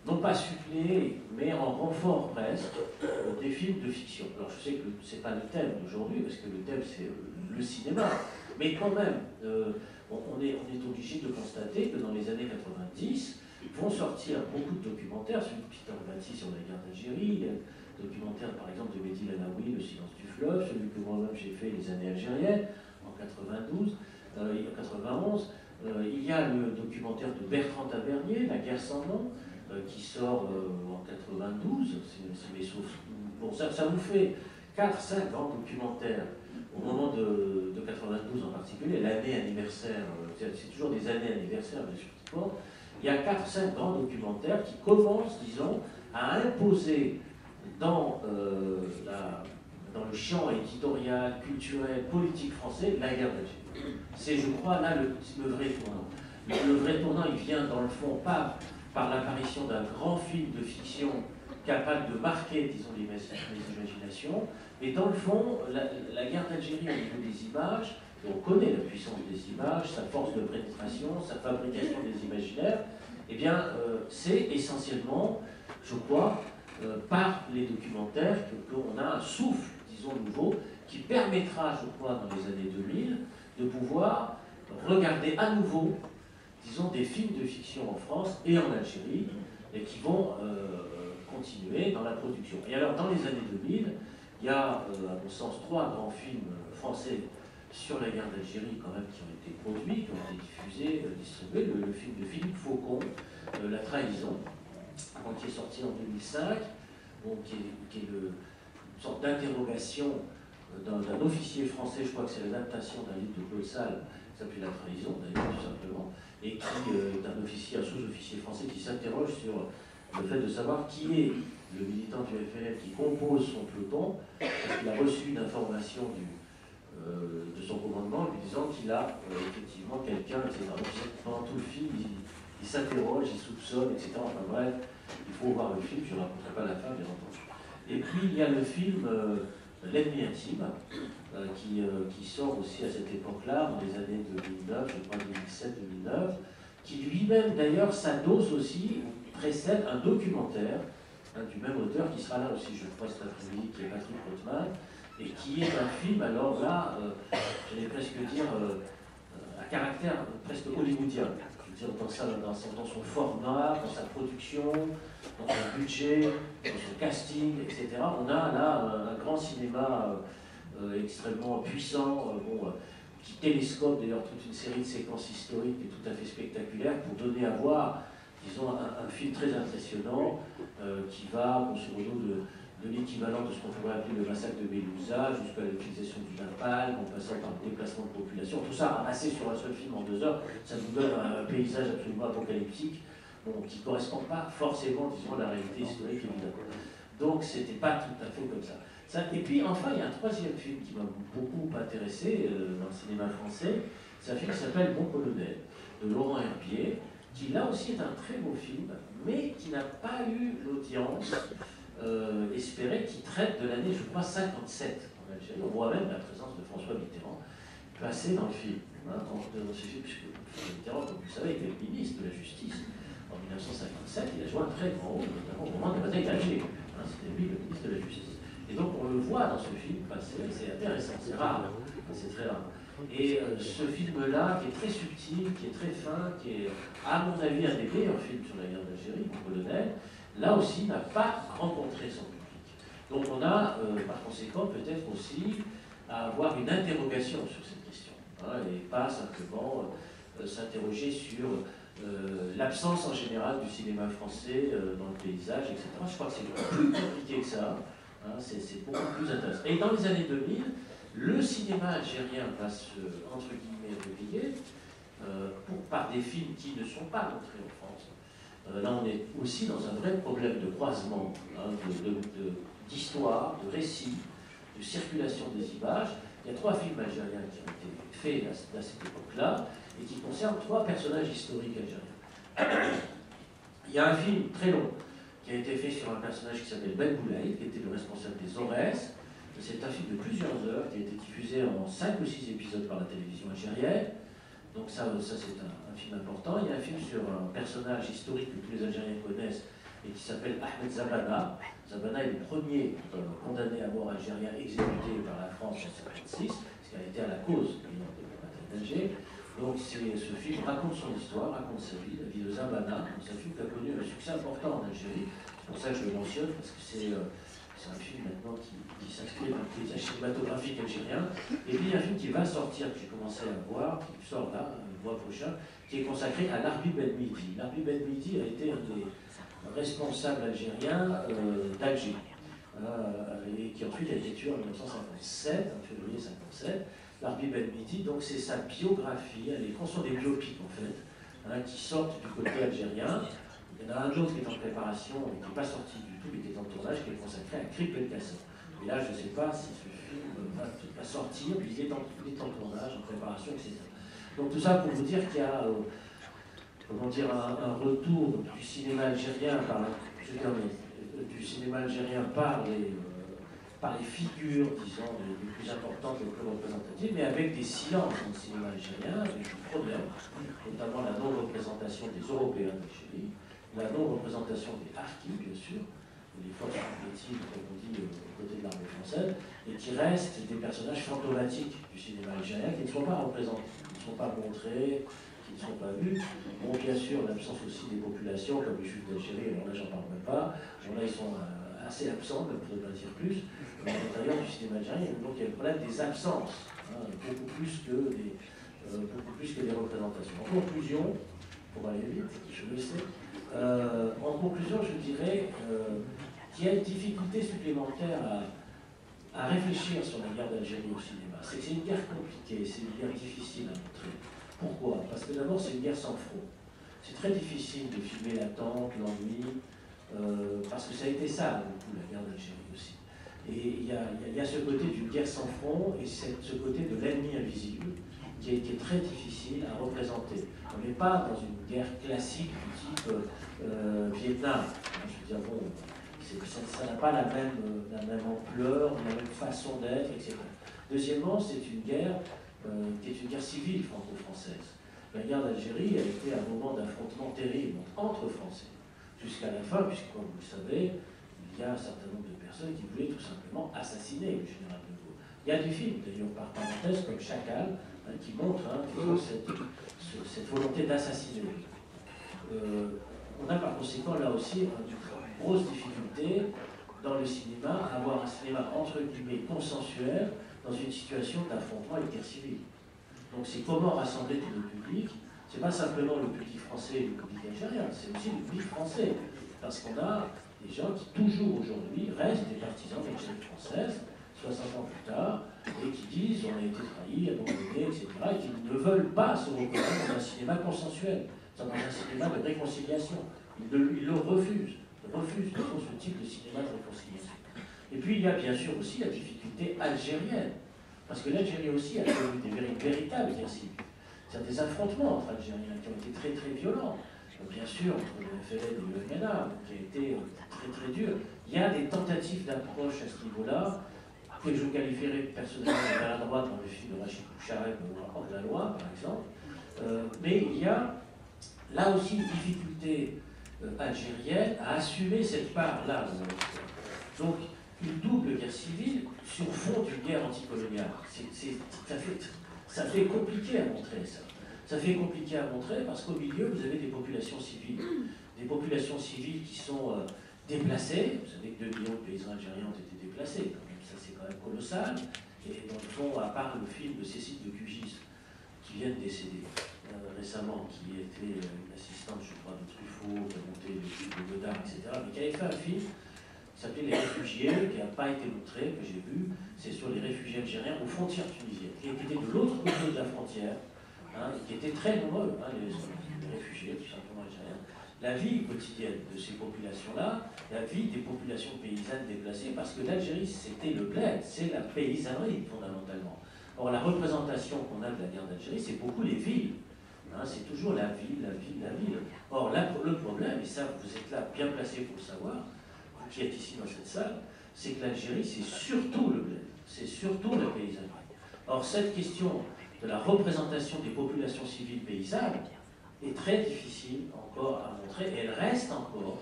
non pas suppléer, mais en renfort presque, des films de fiction. Alors je sais que ce n'est pas le thème d'aujourd'hui, parce que le thème c'est le cinéma, mais quand même, on est obligé de constater que dans les années 90, vont sortir beaucoup de documentaires, celui de Peter Batti sur la guerre d'Algérie, documentaire par exemple de Mehdi Lanaoui, Le silence du fleuve, celui que moi-même j'ai fait, Les années algériennes, en 92, 91. Il y a le documentaire de Bertrand Tavernier, La guerre sans nom, qui sort en 92, c'est mes sources. Bon, ça vous fait 4-5 grands documentaires au moment de 92 en particulier, l'année anniversaire, c'est toujours des années anniversaires, bien sûr. Il y a 4-5 grands documentaires qui commencent, disons, à imposer dans le champ éditorial, culturel, politique français, la guerre d'Algérie. C'est, je crois, là le vrai tournant. Le vrai tournant, il vient dans le fond pas par l'apparition d'un grand film de fiction capable de marquer, disons, les imaginations, mais dans le fond, la guerre d'Algérie au niveau des images, et on connaît la puissance des images, sa force de pénétration, sa fabrication des imaginaires, eh bien, c'est essentiellement, je crois, par les documentaires qu'on a un souffle, disons, nouveau, qui permettra, je crois, dans les années 2000, de pouvoir regarder à nouveau, disons, des films de fiction en France et en Algérie, et qui vont continuer dans la production. Et alors, dans les années 2000, il y a, à mon sens, 3 grands films français sur la guerre d'Algérie, quand même, qui ont été produits, qui ont été diffusés, distribués. Le film de Philippe Faucon, La trahison, qui est sorti en 2005, bon, qui est une sorte d'interrogation d'un officier français, je crois que c'est l'adaptation d'un livre de Claude Sall, qui s'appelle La trahison, d'ailleurs, tout simplement, et qui est un officier, un sous-officier français qui s'interroge sur le fait de savoir qui est le militant du FLN qui compose son peloton, parce qu'il a reçu une information de son commandement, lui disant qu'il a effectivement quelqu'un, etc. Donc, pendant tout le film, il s'interroge, il soupçonne, etc. Enfin bref, il faut voir le film, je ne raconterai pas la fin, bien entendu. Et puis il y a le film L'ennemi intime, qui sort aussi à cette époque-là, dans les années 2009, je crois 2007-2009, qui lui-même d'ailleurs s'adosse aussi, précède un documentaire du même auteur qui sera là aussi, je crois, cet après-midi, qui est Patrick Rothman, et qui est un film, alors là, j'allais presque dire, à caractère presque hollywoodien. Je veux dire, dans son format, dans sa production, dans son budget, dans son casting, etc. On a là un grand cinéma extrêmement puissant, qui télescope d'ailleurs toute une série de séquences historiques et tout à fait spectaculaires pour donner à voir, disons, un film très impressionnant qui va, grosso modo, de l'équivalent de ce qu'on pourrait appeler le massacre de Bélouza jusqu'à l'utilisation du napalm, en passant par le déplacement de population. Tout ça ramassé sur un seul film en 2 heures, ça nous donne un paysage absolument apocalyptique, qui ne correspond pas forcément, disons, à la réalité historique, évidemment. Donc, c'était pas tout à fait comme ça. Et puis, enfin, il y a un troisième film qui m'a beaucoup intéressé dans le cinéma français. C'est un film qui s'appelle Bon Colonel, de Laurent Herbier, qui là aussi est un très beau film, mais qui n'a pas eu l'audience espérée, qui traite de l'année, je crois, 57 en Algérie. On voit même la présence de François Mitterrand passer dans le film. Dans ce film, puisque François Mitterrand, comme vous le savez, était le ministre de la Justice. En 1957, il a joué un très grand rôle, notamment au moment de la bataille d'Alger. C'était lui le ministre de la Justice. Et donc on le voit dans ce film passer, c'est intéressant, c'est rare, c'est très rare. Et ce film-là, qui est très subtil, qui est très fin, qui est, à mon avis, un des meilleurs films sur la guerre d'Algérie, Mon Colonel, là aussi n'a pas rencontré son public. Donc on a, par conséquent, peut-être aussi à avoir une interrogation sur cette question, et pas simplement s'interroger sur l'absence en général du cinéma français dans le paysage, etc. Je crois que c'est plus compliqué que ça, c'est beaucoup plus intéressant. Et dans les années 2000, le cinéma algérien va se, entre guillemets, réveiller par des films qui ne sont pas montrés en France. Là, on est aussi dans un vrai problème de croisement, d'histoire, de récits, de circulation des images. Il y a 3 films algériens qui ont été faits à cette époque-là et qui concernent 3 personnages historiques algériens. Il y a un film très long qui a été fait sur un personnage qui s'appelle Ben Boulaïd, qui était le responsable des Aurès. C'est un film de plusieurs heures qui a été diffusé en 5 ou 6 épisodes par la télévision algérienne. Donc ça c'est un film important. Il y a un film sur un personnage historique que tous les Algériens connaissent et qui s'appelle Ahmed Zabana. Zabana est le premier condamné à mort algérien exécuté par la France en 1956, ce qui a été à la cause de la bataille d'Alger. Donc ce film raconte son histoire, raconte sa vie, la vie de Zabana. C'est un film qui a connu un succès important en Algérie. C'est pour ça que je le mentionne, parce que c'est un film maintenant qui s'inscrit dans le paysage cinématographique algérien. Et puis il y a un film qui va sortir, que j'ai commencé à voir, qui sort là, le mois prochain, qui est consacré à Larbi Ben Midi. Larbi Ben Midi a été un des responsables algériens d'Alger, et qui ensuite a été tué en 1957, en février 1957. Larbi Ben Midi, donc c'est sa biographie, ce sont des biopics en fait, qui sortent du côté algérien. Il y en a un autre qui est en préparation, et qui n'est pas sorti du tout, qui est en tournage, qui est consacré à Krip El Kasser. Et là, je ne sais pas si ce film va sortir, puis il est en tournage, en préparation, etc. Donc tout ça pour vous dire qu'il y a comment dire, un retour du cinéma algérien par les figures, disons, les plus importantes et les plus représentatives, mais avec des silences dans le cinéma algérien, avec des problèmes, notamment la non-représentation des Européens d'Algérie, la non-représentation des Harkis, bien sûr, les forces soviétiques, comme on dit, aux côtés de l'armée française, et qui restent des personnages fantomatiques du cinéma algérien, qui ne sont pas représentés, qui ne sont pas montrés, qui ne sont pas vus. Bon, bien sûr, l'absence aussi des populations, comme les Juifs d'Algérie, alors là, j'en parle même pas. Bon, là, ils sont assez absents, même pour ne pas dire plus. Mais à l'intérieur du cinéma algérien, donc il y a le problème des absences, beaucoup plus que les représentations. En conclusion, pour aller vite, je le sais, en conclusion, je dirais qu'il y a une difficulté supplémentaire à réfléchir sur la guerre d'Algérie au cinéma. C'est que c'est une guerre compliquée, c'est une guerre difficile à montrer. Pourquoi? Parce que d'abord, c'est une guerre sans front. C'est très difficile de filmer l'attente, l'ennui, parce que ça a été ça, beaucoup, la guerre d'Algérie aussi. Et il y a ce côté d'une guerre sans front et ce côté de l'ennemi invisible qui est très difficile à représenter. On n'est pas dans une guerre classique du type Vietnam. Je veux dire, bon, ça n'a pas la même ampleur, la même façon d'être, etc. Deuxièmement, c'est une guerre qui est une guerre civile franco-française. La guerre d'Algérie a été un moment d'affrontement terrible entre Français, jusqu'à la fin, puisque, comme vous le savez, il y a un certain nombre de personnes qui voulaient tout simplement assassiner le général de Gaulle. Il y a des films, d'ailleurs, par parenthèse, comme Chacal, qui montrent cette volonté d'assassiner. On a par conséquent, là aussi, une grosse difficulté dans le cinéma à avoir un cinéma, entre guillemets, consensuel dans une situation d'affrontement et de guerre civile. Donc c'est comment rassembler tout le public. C'est pas simplement le public français et le public algérien, c'est aussi le public français. Parce qu'on a des gens qui, toujours aujourd'hui, restent des partisans de l'extrême française, 60 ans plus tard, et qui disent on a été trahi, abandonné, etc., et qui ne veulent pas se reconnaître dans un cinéma consensuel, dans un cinéma de réconciliation. Ils le refusent. Ils refusent ce type de cinéma de réconciliation. Et puis il y a bien sûr aussi la difficulté algérienne. Parce que l'Algérie aussi a connu des véritables guerres civiles. C'est-à-dire des affrontements entre Algériens qui ont été très très violents. Bien sûr, entre le FLN et le MNA, qui a été très très dur. Il y a des tentatives d'approche à ce niveau-là, que je qualifierais personnellement de maladroite dans le film de Rachid Bouchareb, Hors de la loi, par exemple. Mais il y a là aussi une difficulté algérienne à assumer cette part-là de l'histoire. Donc, une double guerre civile sur fond d'une guerre anticoloniale. Ça fait compliqué à montrer ça. Ça fait compliqué à montrer parce qu'au milieu, vous avez des populations civiles qui sont déplacées. Vous savez que 2 millions de paysans algériens ont été déplacés. Ça, c'est quand même colossal. Et dans le fond, à part le film de Cécile de Cugis, qui vient de décéder récemment, qui était une assistante, je crois, de Truffaut, qui a monté le film de Godard, etc., mais qui avait fait un film qui s'appelait Les Réfugiés, qui n'a pas été montré, que j'ai vu. C'est sur les réfugiés algériens aux frontières tunisiennes, qui étaient de l'autre côté de la frontière, qui étaient très nombreux, les réfugiés, tout simplement algériens. La vie quotidienne de ces populations-là, la vie des populations paysannes déplacées, parce que l'Algérie, c'était le bled, c'est la paysannerie, fondamentalement. Or, la représentation qu'on a de la guerre d'Algérie, c'est beaucoup les villes. C'est toujours la ville, la ville, la ville. Or, là, le problème, et ça, vous êtes là bien placé pour le savoir, vous qui êtes ici dans cette salle, c'est que l'Algérie, c'est surtout le bled, c'est surtout la paysannerie. Or, cette question de la représentation des populations civiles paysannes est très difficile encore à montrer, et elle reste encore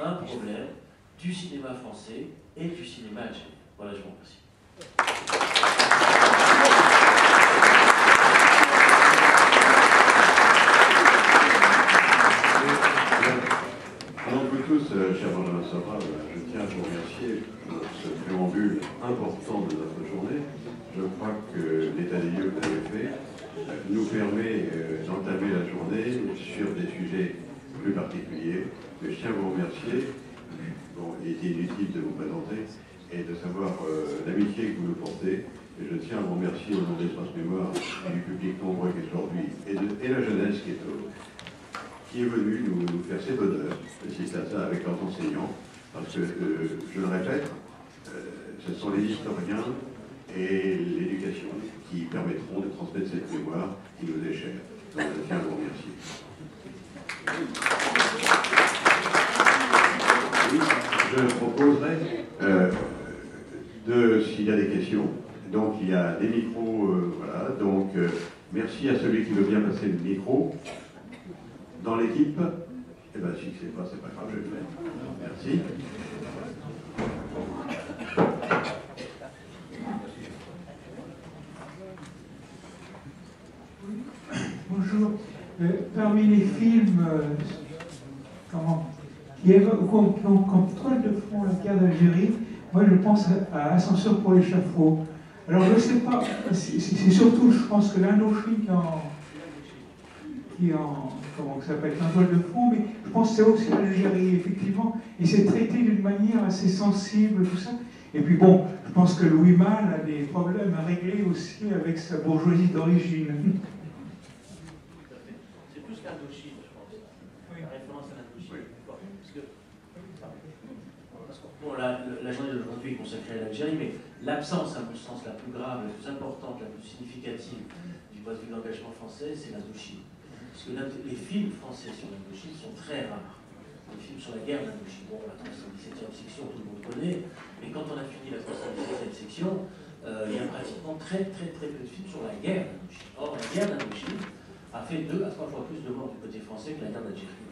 un problème du cinéma français et du cinéma algérien. Voilà, je vous remercie. Donc vous tous, cher Benjamin Sora, je tiens à vous remercier pour ce préambule important de notre journée. Je crois que l'état des lieux que vous avez fait nous permet d'entamer la journée sur des sujets plus particuliers. Mais je tiens à vous remercier. Bon, il était inutile de vous présenter et de savoir l'amitié que vous nous portez. Et je tiens à vous remercier au nom de l'Espace Mémoire et du public nombreux qui est aujourd'hui et la jeunesse qui est venue nous faire cet honneur d'assister à ça avec leurs enseignants. Parce que, je le répète, ce sont les historiens et l'éducation qui permettront de transmettre cette mémoire qui nous est chère. Donc je tiens à vous remercier. Oui, je proposerai s'il y a des questions. Donc il y a des micros, voilà. Donc merci à celui qui veut bien passer le micro. Dans l'équipe, eh bien si c'est pas grave, je vais le faire. Merci. Bonjour. Parmi les films qui ont comme toile de fond la guerre d'Algérie, moi je pense à Ascenseur pour l'échafaud. Alors je ne sais pas, c'est surtout, je pense que l'Indochine comment ça s'appelle, un toile de fond, mais je pense que c'est aussi l'Algérie, effectivement, et c'est traité d'une manière assez sensible, tout ça. Et puis bon, je pense que Louis Malle a des problèmes à régler aussi avec sa bourgeoisie d'origine. C'est plus l'Indochine, je pense. Oui. La référence à l'Indochine. Oui. Parce que... bon, la journée d'aujourd'hui est consacrée à l'Algérie, mais l'absence, à mon sens, la plus grave, la plus importante, la plus significative du point de vue de l'engagement français, c'est l'Indochine. Parce que les films français sur l'Indochine sont très rares. Les films sur la guerre d'Indochine, bon, la 317e section, tout le monde connaît, mais quand on a fini la 317e section, il y a pratiquement très peu de films sur la guerre d'Indochine. Or, la guerre d'Indochine a fait 2 à 3 fois plus de morts du côté français que la guerre d'Algérie.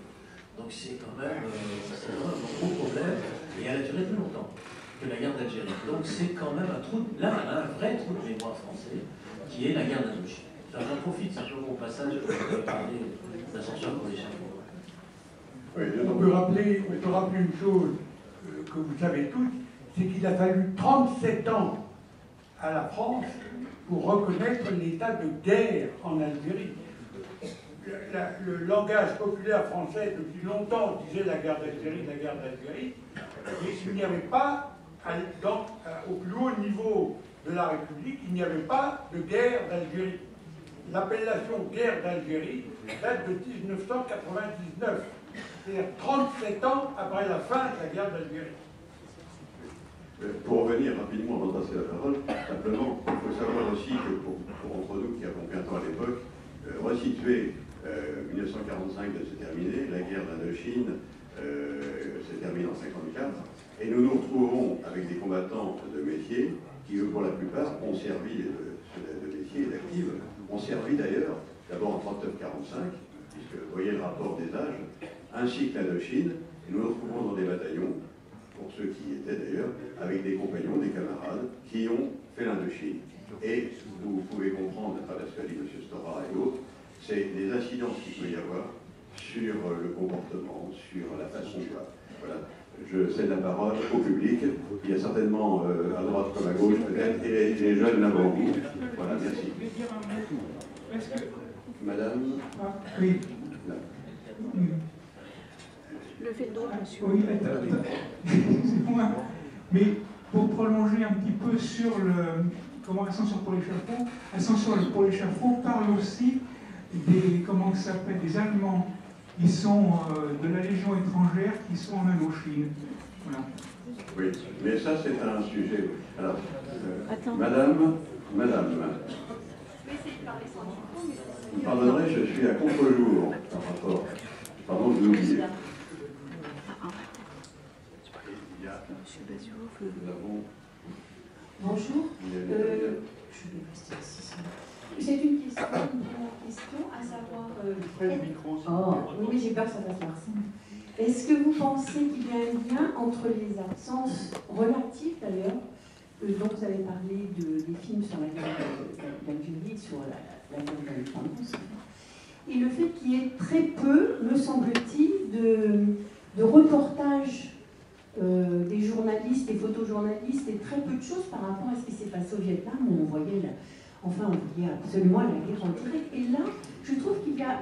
Donc c'est quand même un gros problème, et elle a duré plus longtemps que la guerre d'Algérie. Donc c'est quand même un vrai trou de mémoire français, qui est la guerre d'Indochine. J'en profite simplement au passage pour parler d'ascenseur pour l'échafaud. Oui, on peut rappeler une chose que vous savez tous, c'est qu'il a fallu 37 ans à la France pour reconnaître l'état de guerre en Algérie. Le langage populaire français depuis longtemps disait la guerre d'Algérie, mais il n'y avait pas, au plus haut niveau de la République, il n'y avait pas de guerre d'Algérie. L'appellation guerre d'Algérie date de 1999, c'est-à-dire 37 ans après la fin de la guerre d'Algérie. Pour revenir rapidement avant de passer la parole, simplement, il faut savoir aussi que pour entre nous qui avons 20 ans à l'époque, resituer 1945 de se terminer, la guerre d'Indochine se termine en 1954, et nous nous retrouvons avec des combattants de métier qui, eux, pour la plupart, ont servi de métier et d'actifs, ont servi d'ailleurs, d'abord en 39-45, puisque vous voyez le rapport des âges, ainsi que l'Indochine, et nous nous retrouvons dans des bataillons, pour ceux qui y étaient d'ailleurs, avec des compagnons, des camarades, qui ont fait l'Indochine. Et vous pouvez comprendre, à travers ce qu'a dit M. Stora et autres, c'est des incidences qu'il peut y avoir sur le comportement, sur la façon de voir. Voilà. Je cède la parole au public. Il y a certainement à droite comme à gauche peut-être, et les jeunes avant vous. Voilà, merci. Madame. Oui. Le fait d'eau, monsieur. Oui, c'est moi. Mais pour prolonger un petit peu sur Ascenseur pour l'échafaud, Ascenseur pour l'échafaud parle aussi des Allemands qui sont de la Légion étrangère, qui sont en Indochine. Voilà. Oui, mais ça c'est un sujet. Alors, madame. Vous pardonnerez, je suis à contre-jour par rapport. Pardon, je l'ai oublié. Bonjour. Je vais rester ici. C'est une question, à savoir. Oui, j'ai peur que ça fasse Marseille. Est-ce que vous pensez qu'il y a un lien entre les absences relatives d'ailleurs, dont vous avez parlé des films sur la guerre d'Algérie, sur la guerre de l'indépendance, et le fait qu'il y ait très peu, me semble-t-il, de reportages des journalistes, des photojournalistes, et très peu de choses par rapport à ce qui s'est passé au Vietnam, où on voyait absolument la guerre en direct. Et là, je trouve qu'il y a,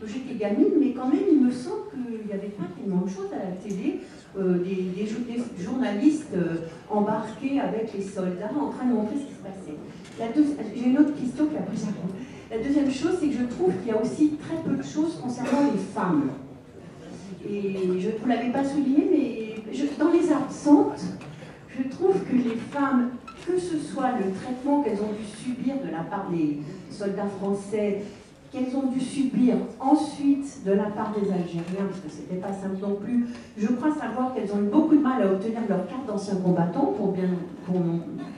j'étais gamine, mais quand même, il me semble qu'il n'y avait pas tellement de choses à la télé, des journalistes embarqués avec les soldats en train de montrer ce qui se passait. J'ai une autre question qui a pris ça. La deuxième chose, c'est que je trouve qu'il y a aussi très peu de choses concernant les femmes. Et je ne vous l'avais pas souligné, mais dans les absentes, je trouve que les femmes, que ce soit le traitement qu'elles ont dû subir de la part des soldats français, qu'elles ont dû subir ensuite de la part des Algériens, parce que c'était pas simple non plus, je crois savoir qu'elles ont eu beaucoup de mal à obtenir leur carte d'ancien combattant pour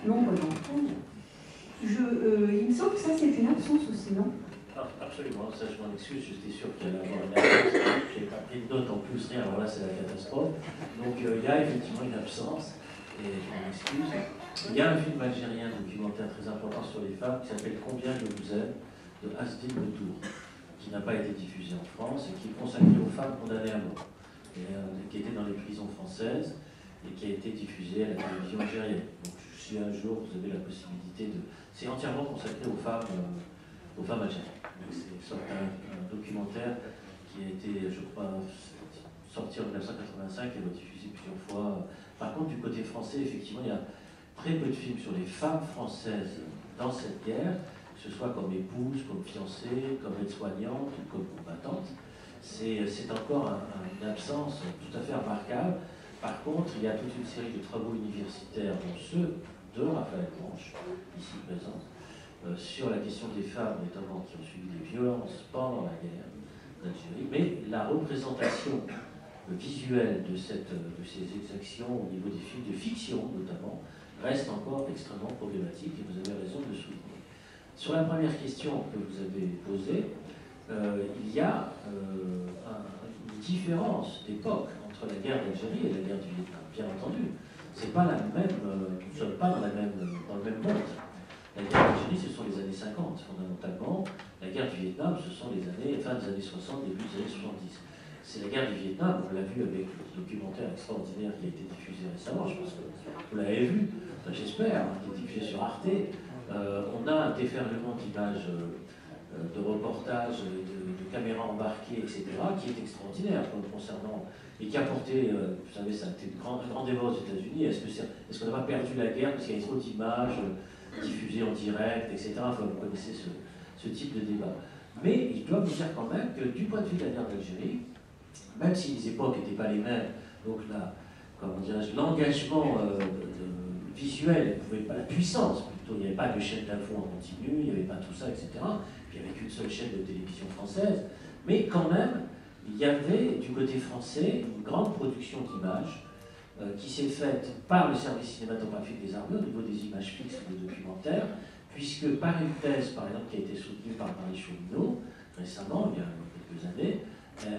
nombre d'entre elles. Il me semble que ça c'est une absence aussi, non? Absolument, ça je m'en excuse, j'étais sûr qu'il y allait avoir une absence. J'ai pas pris de note en plus, rien, alors là c'est la catastrophe. Donc il y a effectivement une absence, et je m'en excuse. Il y a un film algérien documentaire très important sur les femmes qui s'appelle Combien je vous aime, de Asdin Betour, qui n'a pas été diffusé en France et qui est consacré aux femmes condamnées à mort, qui étaient dans les prisons françaises et qui a été diffusé à la télévision algérienne. Donc si un jour vous avez la possibilité de... C'est entièrement consacré aux femmes algériennes. C'est un documentaire qui a été, je crois, sorti en 1985 et diffusé plusieurs fois. Par contre, du côté français, effectivement, il y a très peu de films sur les femmes françaises dans cette guerre, que ce soit comme épouse, comme fiancée, comme aide-soignante ou comme combattante. C'est encore une absence tout à fait remarquable. Par contre, il y a toute une série de travaux universitaires, dont ceux de Raphaël Branche, ici présent, sur la question des femmes, notamment qui ont subi des violences pendant la guerre d'Algérie, mais la représentation visuelle de ces exactions au niveau des films de fiction, notamment, reste encore extrêmement problématique, et vous avez raison de le souligner. Sur la première question que vous avez posée, il y a une différence d'époque entre la guerre d'Algérie et la guerre du Vietnam, bien entendu. C'est pas la même, nous ne sommes pas dans le même monde. La guerre d'Algérie, ce sont les années 50, fondamentalement. La guerre du Vietnam, ce sont les années, fin des années 60, début des années 70. C'est la guerre du Vietnam, on l'a vu avec le documentaire extraordinaire qui a été diffusé récemment, je pense que vous l'avez vu, enfin, j'espère, qui est diffusé sur Arte. On a un déferlement d'images, de reportages, de caméras embarquées, etc., qui est extraordinaire concernant, et qui a porté, vous savez, ça a été un grand débat aux États-Unis. Est-ce qu'on n'a pas perdu la guerre parce qu'il y a trop d'images diffusées en direct, etc. Enfin, vous connaissez ce type de débat. Mais je dois vous dire quand même que du point de vue de la guerre d'Algérie, même si les époques n'étaient pas les mêmes, donc l'engagement visuel, la puissance plutôt, il n'y avait pas de chaîne d'info en continu, il n'y avait pas tout ça, etc. Puis il n'y avait qu'une seule chaîne de télévision française, mais quand même, il y avait du côté français une grande production d'images qui s'est faite par le service cinématographique des armées au niveau des images fixes et des documentaires, puisque par une thèse, par exemple, qui a été soutenue par Marie Chauminot récemment, il y a quelques années,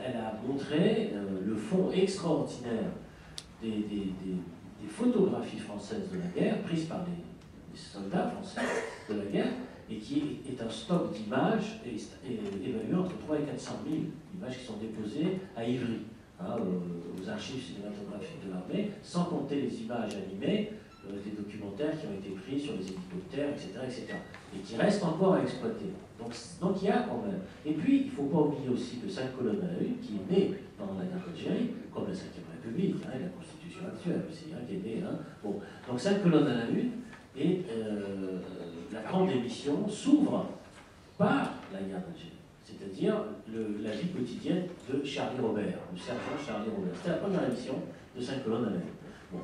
elle a montré le fond extraordinaire des photographies françaises de la guerre, prises par les soldats français de la guerre, et qui est un stock d'images évalué entre 3 et 400 000 images qui sont déposées à Ivry, aux archives cinématographiques de l'armée, sans compter les images animées, des documentaires qui ont été pris sur les hélicoptères, etc., et qui restent encore à exploiter. Donc il y a quand même. Et puis, il ne faut pas oublier aussi que 5 colonnes à la une, qui est né pendant la guerre d'Algérie, comme la 5e République, et la Constitution actuelle aussi, qui est née. Bon. Donc 5 colonnes à la une, et la grande émission s'ouvre par la guerre d'Algérie, c'est-à-dire la vie quotidienne de Charlie Robert, le sergent Charlie Robert. C'était la première émission de 5 colonnes à la une. Bon.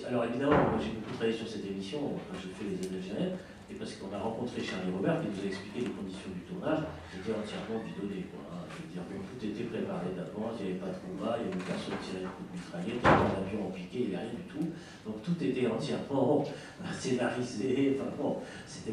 Alors évidemment, moi j'ai beaucoup travaillé sur cette émission quand je fais les années algériennes, et parce qu'on a rencontré Charlie Robert qui nous a expliqué les conditions du tournage, c'était entièrement bidonné, quoi. Je veux dire, tout était préparé d'avance, il n'y avait pas de combat, il n'y avait personne qui tirait de coups de mitraillette, il y avait un avion en piqué, il n'y avait rien du tout. Donc tout était entièrement scénarisé, enfin bon,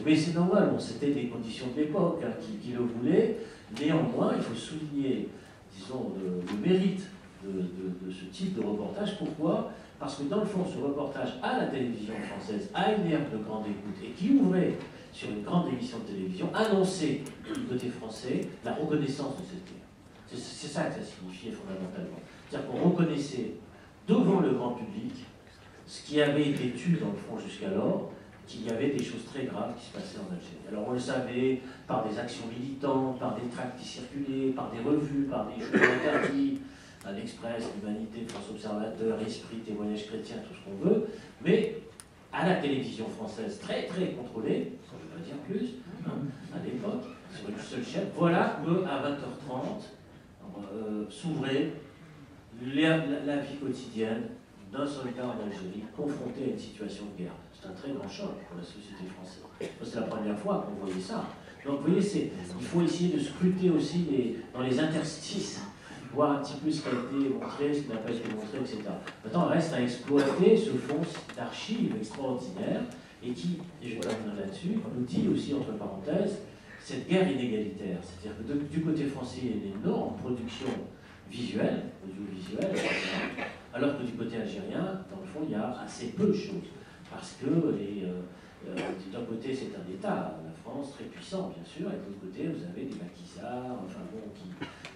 mais c'est normal, bon, c'était des conditions de l'époque qui le voulaient. Néanmoins, il faut souligner, disons, le mérite de ce type de reportage. Pourquoi ? Parce que dans le fond, ce reportage à la télévision française, à une ère de grande écoute, et qui ouvrait sur une grande émission de télévision, annonçait du côté français la reconnaissance de cette guerre. C'est ça que ça signifiait fondamentalement. C'est-à-dire qu'on reconnaissait devant le grand public ce qui avait été tu dans le fond jusqu'alors, qu'il y avait des choses très graves qui se passaient en Algérie. Alors on le savait par des actions militantes, par des tracts qui circulaient, par des revues, par des journaux interdits, à l'Express, l'Humanité, France Observateur, Esprit, Témoignage chrétien, tout ce qu'on veut, mais à la télévision française, très très contrôlée, je ne vais pas dire plus, à l'époque, sur une seule chaîne, voilà qu'à 20h30 s'ouvrait la vie quotidienne d'un soldat en Algérie confronté à une situation de guerre. C'est un très grand choc pour la société française. C'est la première fois qu'on voyait ça. Donc vous voyez, il faut essayer de scruter aussi dans les interstices, voir un petit peu ce qui a été montré, ce qui n'a pas été montré, etc. Maintenant, il reste à exploiter ce fonds d'archives extraordinaire et qui, et je termine là-dessus, nous dit aussi, entre parenthèses, cette guerre inégalitaire. C'est-à-dire que du côté français, il y a une énorme production visuelle, audiovisuelle, alors que du côté algérien, dans le fond, il y a assez peu de choses. Parce que d'un côté, c'est un État, la France, très puissant, bien sûr, et de l'autre côté, vous avez des maquisards, enfin bon,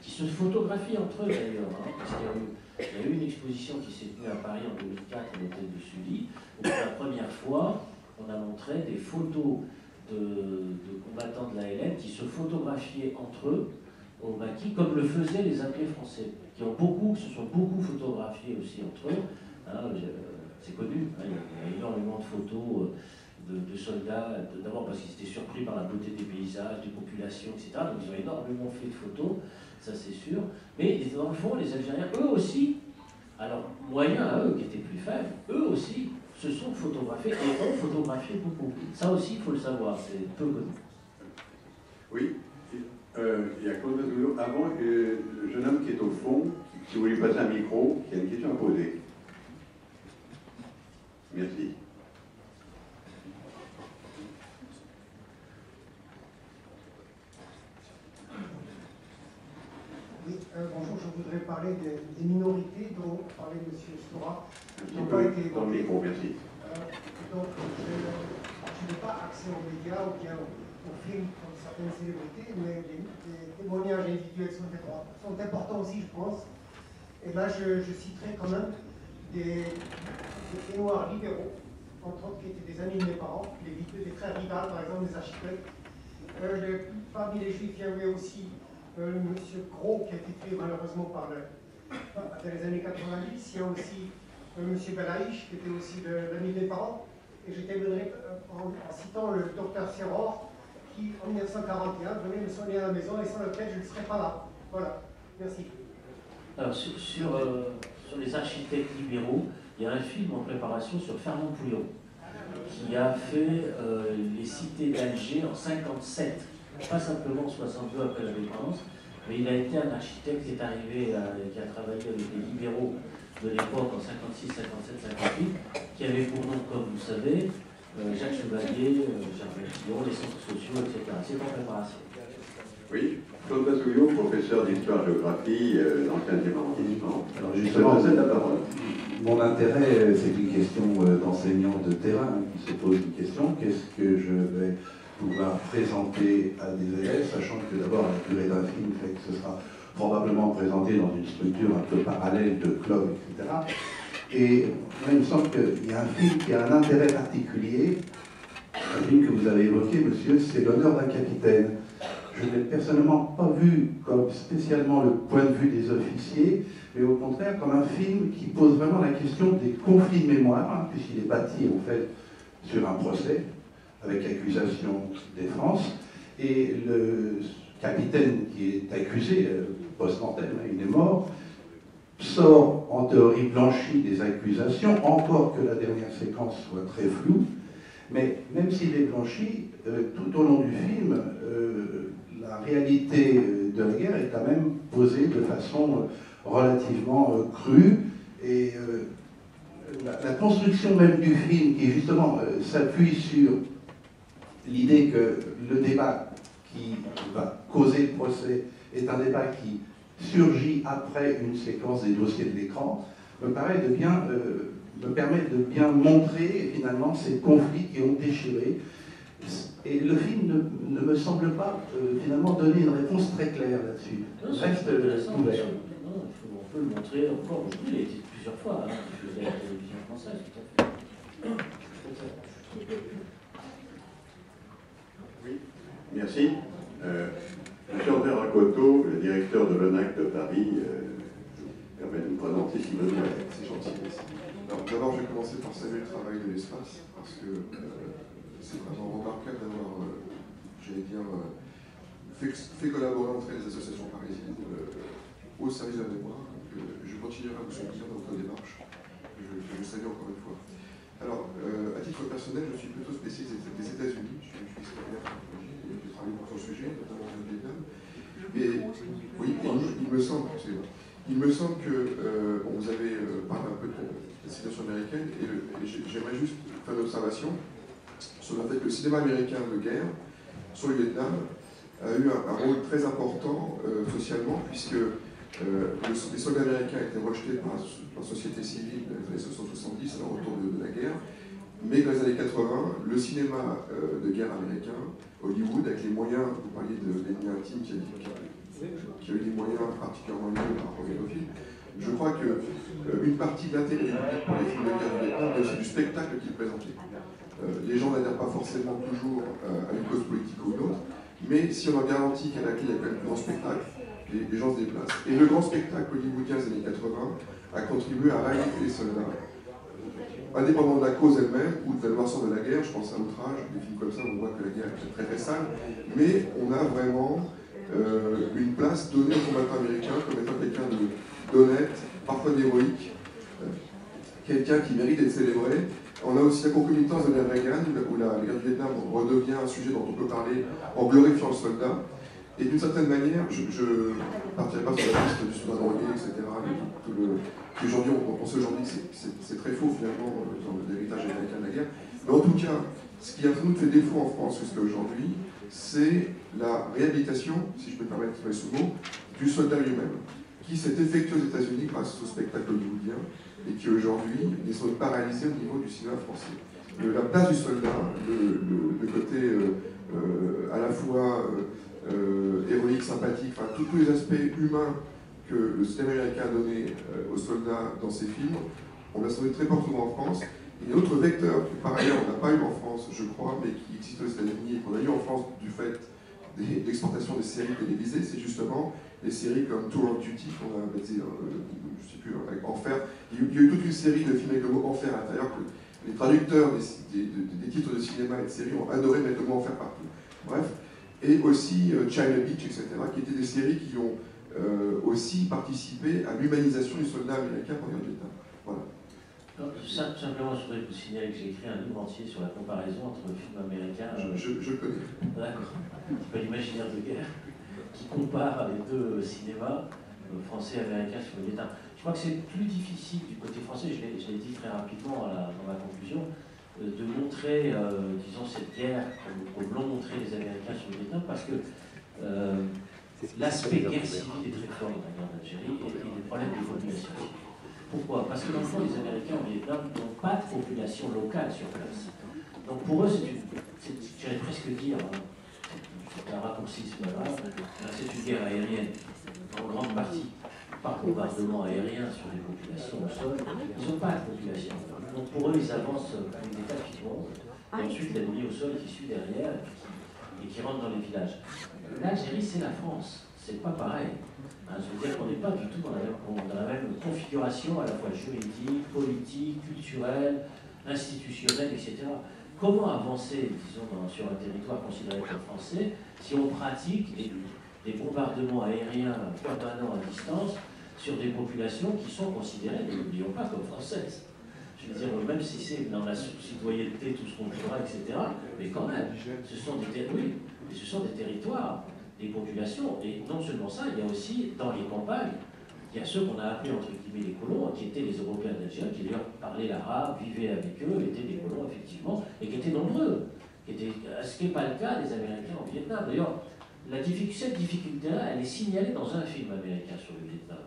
qui se photographient entre eux d'ailleurs, parce qu'il y a eu une exposition qui s'est tenue à Paris en 2004 à l'hôtel de Sully, où pour la première fois, on a montré des photos de combattants de l'ALN qui se photographiaient entre eux au maquis, comme le faisaient les appelés français, qui se sont beaucoup photographiés aussi entre eux. C'est connu, il y a énormément de photos de soldats, d'abord parce qu'ils étaient surpris par la beauté des paysages, des populations, etc. Donc ils ont énormément fait de photos, ça c'est sûr. Mais dans le fond, les Algériens, eux aussi, Alors, moyen à eux, qui étaient plus faibles, eux aussi se sont photographiés et ont photographié beaucoup. Ça aussi, il faut le savoir, c'est peu connu. Oui, il y a Claude Bazoulot. Avant, le jeune homme qui est au fond, si vous lui passez un micro, qui a une question à poser. Merci. Oui, bonjour, je voudrais parler des minorités dont parlait M. Stora, qui n'ont pas été évoquées. Dans le micro, merci. Donc, je n'ai pas accès aux médias ou bien aux films comme certaines célébrités, mais les témoignages individuels sont importants aussi, je pense. Et là, je citerai quand même des témoins libéraux, entre autres qui étaient des amis de mes parents, les frères Vidal, par exemple, des architectes. Parmi les juifs, il y avait aussi M. Gros, qui a été tué malheureusement dans les années 90. Il y a aussi M. Belaïch, qui était aussi l'ami de mes parents. Et je terminerai en citant le docteur Serror, qui en 1941 venait me soigner à la maison et sans lequel je ne serais pas là. Voilà. Merci. Alors, sur les architectes libéraux, il y a un film en préparation sur Fernand Pouillon, qui a fait les cités d'Alger en 57, pas simplement en 62 après l'indépendance, mais il a été un architecte qui est arrivé, qui a travaillé avec les libéraux de l'époque en 56, 57, 58, qui avait pour nom, comme vous savez, Jacques Chevalier, Germain Fillon, les centres sociaux, etc. C'est en préparation. Oui, Claude Bazoulot, professeur d'histoire-géographie dans le 15e arrondissement. Alors justement, la parole. Mon intérêt, c'est une question d'enseignant de terrain qui se pose une question. Qu'est-ce que je vais pouvoir présenter à des élèves, sachant que d'abord la durée d'un film fait que ce sera probablement présenté dans une structure un peu parallèle de club, etc. Et moi, il me semble qu'il y a un film qui a un intérêt particulier, un film que vous avez évoqué, monsieur, c'est L'honneur d'un capitaine. Je ne l'ai personnellement pas vu comme spécialement le point de vue des officiers, mais au contraire comme un film qui pose vraiment la question des conflits de mémoire, hein, puisqu'il est bâti en fait sur un procès, avec accusation défense, et le capitaine qui est accusé, post-mortem, hein, il est mort, sort en théorie blanchi des accusations, encore que la dernière séquence soit très floue, mais même s'il est blanchi, tout au long du film, la réalité de la guerre est quand même posée de façon relativement crue, et la construction même du film, qui justement s'appuie sur l'idée que le débat qui va causer le procès est un débat qui surgit après une séquence des dossiers de l'écran, me permet de bien montrer finalement ces conflits qui ont déchiré. Et le film ne me semble pas finalement donner une réponse très claire là-dessus. Reste ouvert. On peut le montrer encore aujourd'hui, il a été plusieurs fois, hein, diffusé à la télévision française, tout à fait. Oui, merci. Monsieur André Racoteau, le directeur de l'ONAC de Paris, permet de nous présenter si besoin. C'est gentil, merci. Alors d'abord, je vais commencer par saluer le travail de l'espace, parce que c'est vraiment remarquable d'avoir, j'allais dire, fait collaborer entre les associations parisiennes au service de la mémoire. Donc, je continuerai à vous soutenir dans votre démarche. Je salue encore une fois. Alors, à titre personnel, je suis plutôt spécialiste des États-Unis. Je suis historien, j'ai travaillé pour ce sujet, notamment au Vietnam. Et oui, il me semble que vous avez parlé un peu de la situation américaine, et j'aimerais juste faire une observation sur le fait que le cinéma américain de guerre sur le Vietnam a eu un rôle très important socialement, puisque les soldats américains étaient rejetés par la société civile dans les années 70 à leur retour de la guerre, mais dans les années 80, le cinéma de guerre américain, Hollywood, avec les moyens, vous parliez de l'ennemi intime qui a eu des moyens particulièrement élevés par rapport aux films, je crois qu'une partie de l'intérêt pour les films de guerre du Vietnam, c'est aussi du spectacle qu'ils présentaient. Les gens n'adhèrent pas forcément toujours à une cause politique ou une autre, mais si on leur garantit qu'à la clé, il y a quand même un grand spectacle, les gens se déplacent. Et le grand spectacle hollywoodien des années 80 a contribué à réinviter les soldats, indépendamment de la cause elle-même ou de la noirceur de la guerre. Je pense à Outrage, des films comme ça, on voit que la guerre est très très sale, mais on a vraiment une place donnée aux combattants américains comme étant quelqu'un d'honnête, parfois d'héroïque, quelqu'un qui mérite d'être célébré. On a aussi la concomitance de l'ère Reagan, où la guerre du Vietnam redevient un sujet dont on peut parler en glorifiant le soldat. Et d'une certaine manière, je ne partirai pas sur la piste du soldat drogué, etc. Aujourd'hui, on sait aujourd'hui que c'est très faux finalement dans l'héritage américain de la guerre. Mais en tout cas, ce qui a sans doute fait défaut en France jusqu'à aujourd'hui, c'est la réhabilitation, si je peux me permettre ce mot, du soldat lui-même, qui s'est effectué aux États-Unis grâce au spectacle hollywoodien et qui aujourd'hui est sans doute paralysé au niveau du cinéma français. La place du soldat, le côté à la fois héroïque, sympathique, enfin tous les aspects humains que le cinéma américain a donné aux soldats dans ses films, on l'a sans doute très peu retrouvé en France. Et un autre vecteur que par ailleurs on n'a pas eu en France, je crois, mais qui existe aux États-Unis et qu'on a eu en France du fait de l'exportation des séries télévisées, c'est justement les séries comme Tour of Duty, qu'on a baptisé, je ne sais plus, avec Enfer. Il y a eu toute une série de films avec le mot Enfer à l'intérieur, que les traducteurs des titres de cinéma et de séries ont adoré mettre le mot Enfer partout. Bref. Et aussi China Beach, etc., qui étaient des séries qui ont aussi participé à l'humanisation du soldat américain pendant le Vietnam. Voilà. Simplement, je voudrais vous signaler que j'ai écrit un livre entier sur la comparaison entre le film américain. Je le connais. D'accord. L'imaginaire de guerre, qui compare les deux cinémas, français et américain, sur le Vietnam. Je crois que c'est plus difficile du côté français, je l'ai dit très rapidement dans ma conclusion, de montrer, disons, cette guerre comme l'ont montré les Américains sur le Vietnam, parce que l'aspect guerre civile est très fort dans la guerre d'Algérie et les problèmes de population. Pourquoi? Parce que dans le fond, les Américains au Vietnam n'ont pas de population locale sur place. Donc pour eux, j'allais presque dire, c'est un raccourci, c'est pas grave, c'est une guerre aérienne, en grande partie, par bombardement aérien sur les populations au sol. Ils n'ont pas de population. Donc pour eux, ils avancent comme une étape qui monte, et ensuite l'ennemi au sol qui suit derrière et qui rentre dans les villages. L'Algérie, c'est la France, c'est pas pareil. Je veux dire qu'on n'est pas du tout dans la même configuration, à la fois juridique, politique, culturelle, institutionnelle, etc. Comment avancer, disons, sur un territoire considéré comme français, si on pratique des bombardements aériens permanents à distance sur des populations qui sont considérées, ne l'oublions pas, comme françaises? Je veux dire, même si c'est dans la citoyenneté, tout ce qu'on voudra, etc., mais quand même, ce sont des territoires, des populations, et non seulement ça, il y a aussi, dans les campagnes, il y a ceux qu'on a appelés, entre guillemets, les colons, qui étaient les Européens d'Algérie, qui d'ailleurs parlaient l'arabe, vivaient avec eux, étaient des colons, effectivement, et qui étaient nombreux. Ce qui n'est pas le cas des Américains au Vietnam. D'ailleurs, cette difficulté-là, elle est signalée dans un film américain sur le Vietnam,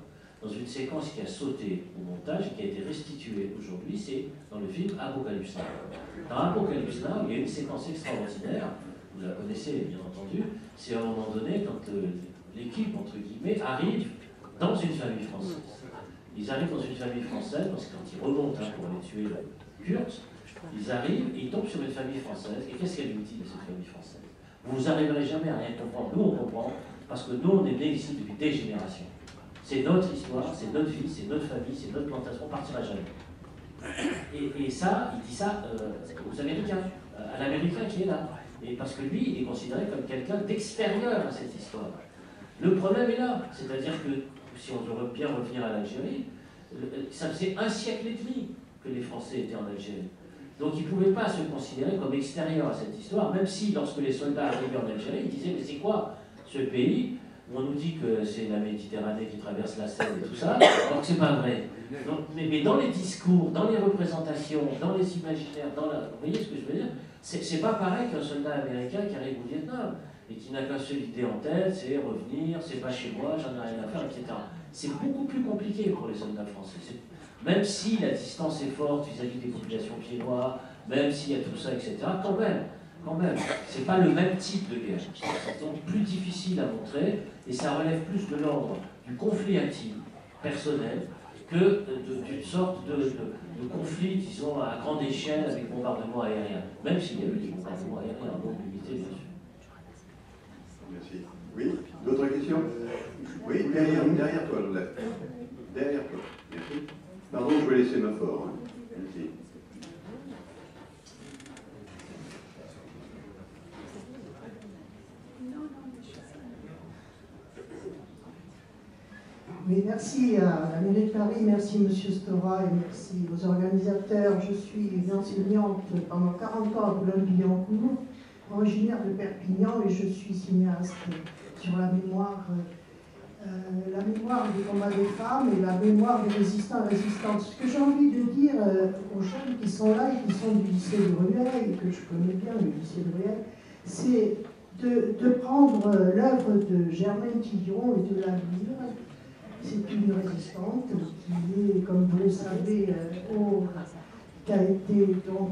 dans une séquence qui a sauté au montage et qui a été restituée aujourd'hui, c'est dans le film Apocalypse Now. Dans Apocalypse Now, il y a une séquence extraordinaire, vous la connaissez bien entendu, c'est à un moment donné quand l'équipe, entre guillemets, arrive dans une famille française. Ils arrivent dans une famille française parce que quand ils remontent pour aller tuer Kurt, ils arrivent et ils tombent sur une famille française. Et qu'est-ce qu'elle lui dit de cette famille française? Vous n'arriverez jamais à rien comprendre. Nous, on comprend, parce que nous, on est nés ici depuis des générations. C'est notre histoire, c'est notre vie, c'est notre famille, c'est notre plantation, on ne partira jamais. Et ça, il dit ça aux Américains, à l'Américain qui est là. Et parce que lui, il est considéré comme quelqu'un d'extérieur à cette histoire. Le problème est là, c'est-à-dire que, si on veut bien revenir à l'Algérie, ça faisait un siècle et demi que les Français étaient en Algérie. Donc ils ne pouvaient pas se considérer comme extérieurs à cette histoire, même si, lorsque les soldats arrivaient en Algérie, ils disaient « mais c'est quoi ce pays ?» où on nous dit que c'est la Méditerranée qui traverse la Seine et tout ça, alors que c'est pas vrai. Donc, mais dans les discours, dans les représentations, dans les imaginaires, vous voyez ce que je veux dire? C'est pas pareil qu'un soldat américain qui arrive au Vietnam et qui n'a qu'une seule idée en tête, c'est revenir, c'est pas chez moi, j'en ai rien à faire, etc. C'est beaucoup plus compliqué pour les soldats français. Même si la distance est forte vis-à-vis des populations pieds-noirs, même s'il y a tout ça, etc., quand même, c'est pas le même type de guerre. C'est donc plus difficile à montrer et ça relève plus de l'ordre du conflit intime, personnel, que d'une sorte de conflit, disons, à grande échelle avec bombardement aérien. Même s'il y a eu des bombardements aériens en nombre limité, bien sûr. Merci. Oui, d'autres questions? Oui, derrière toi, Joseph. Derrière toi. Merci. Pardon, je vais laisser ma fort. Merci. Oui, merci. Merci à la mairie de Paris, merci Monsieur Stora et merci aux organisateurs. Je suis une enseignante pendant 40 ans à Boulogne-Billancourt, originaire de Perpignan, et je suis cinéaste sur la mémoire des combats des femmes et la mémoire des résistants et résistantes. Ce que j'ai envie de dire aux jeunes qui sont là et qui sont du lycée de Rueil, et que je connais bien, le lycée de Rueil, c'est de prendre l'œuvre de Germaine Tillon et de la lire. C'est une résistante qui est, comme vous le savez, qui a été donc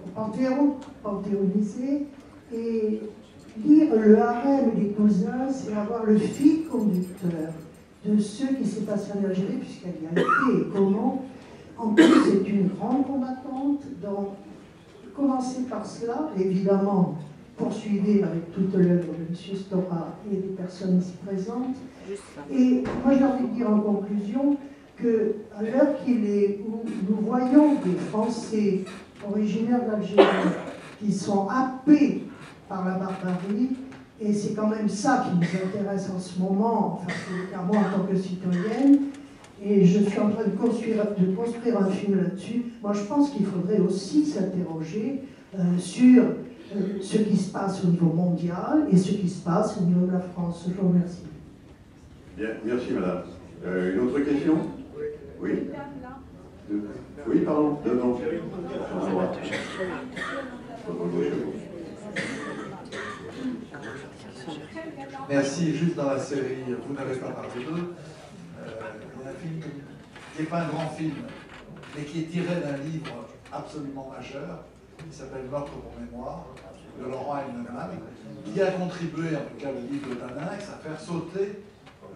au Panthéon, panthéonisée. Et lire le harem et les cousins, c'est avoir le fil conducteur de ce qui s'est passé en Algérie, puisqu'elle y a été et comment. En plus, c'est une grande combattante, donc commencer par cela, évidemment, poursuivez avec toute l'œuvre de M. Stora et des personnes ici présentes. Et moi, j'ai envie de dire en conclusion qu'à l'heure qu'il est, où nous voyons des Français originaires d'Algérie qui sont happés par la barbarie, et c'est quand même ça qui nous intéresse en ce moment, enfin, car moi en tant que citoyenne, et je suis en train de construire un film là-dessus. Moi, je pense qu'il faudrait aussi s'interroger sur ce qui se passe au niveau mondial et ce qui se passe au niveau de la France. Je vous remercie. Bien, merci madame. Une autre question? Oui. Oui, pardon, devant. Merci. Juste dans la série, vous n'avez pas parlé d'eux. Il y a un film qui n'est pas un grand film, mais qui est tiré d'un livre absolument majeur, qui s'appelle Meurtre pour mémoire, de Laurent Heinemann, qui a contribué, en tout cas le livre de Taninx, à faire sauter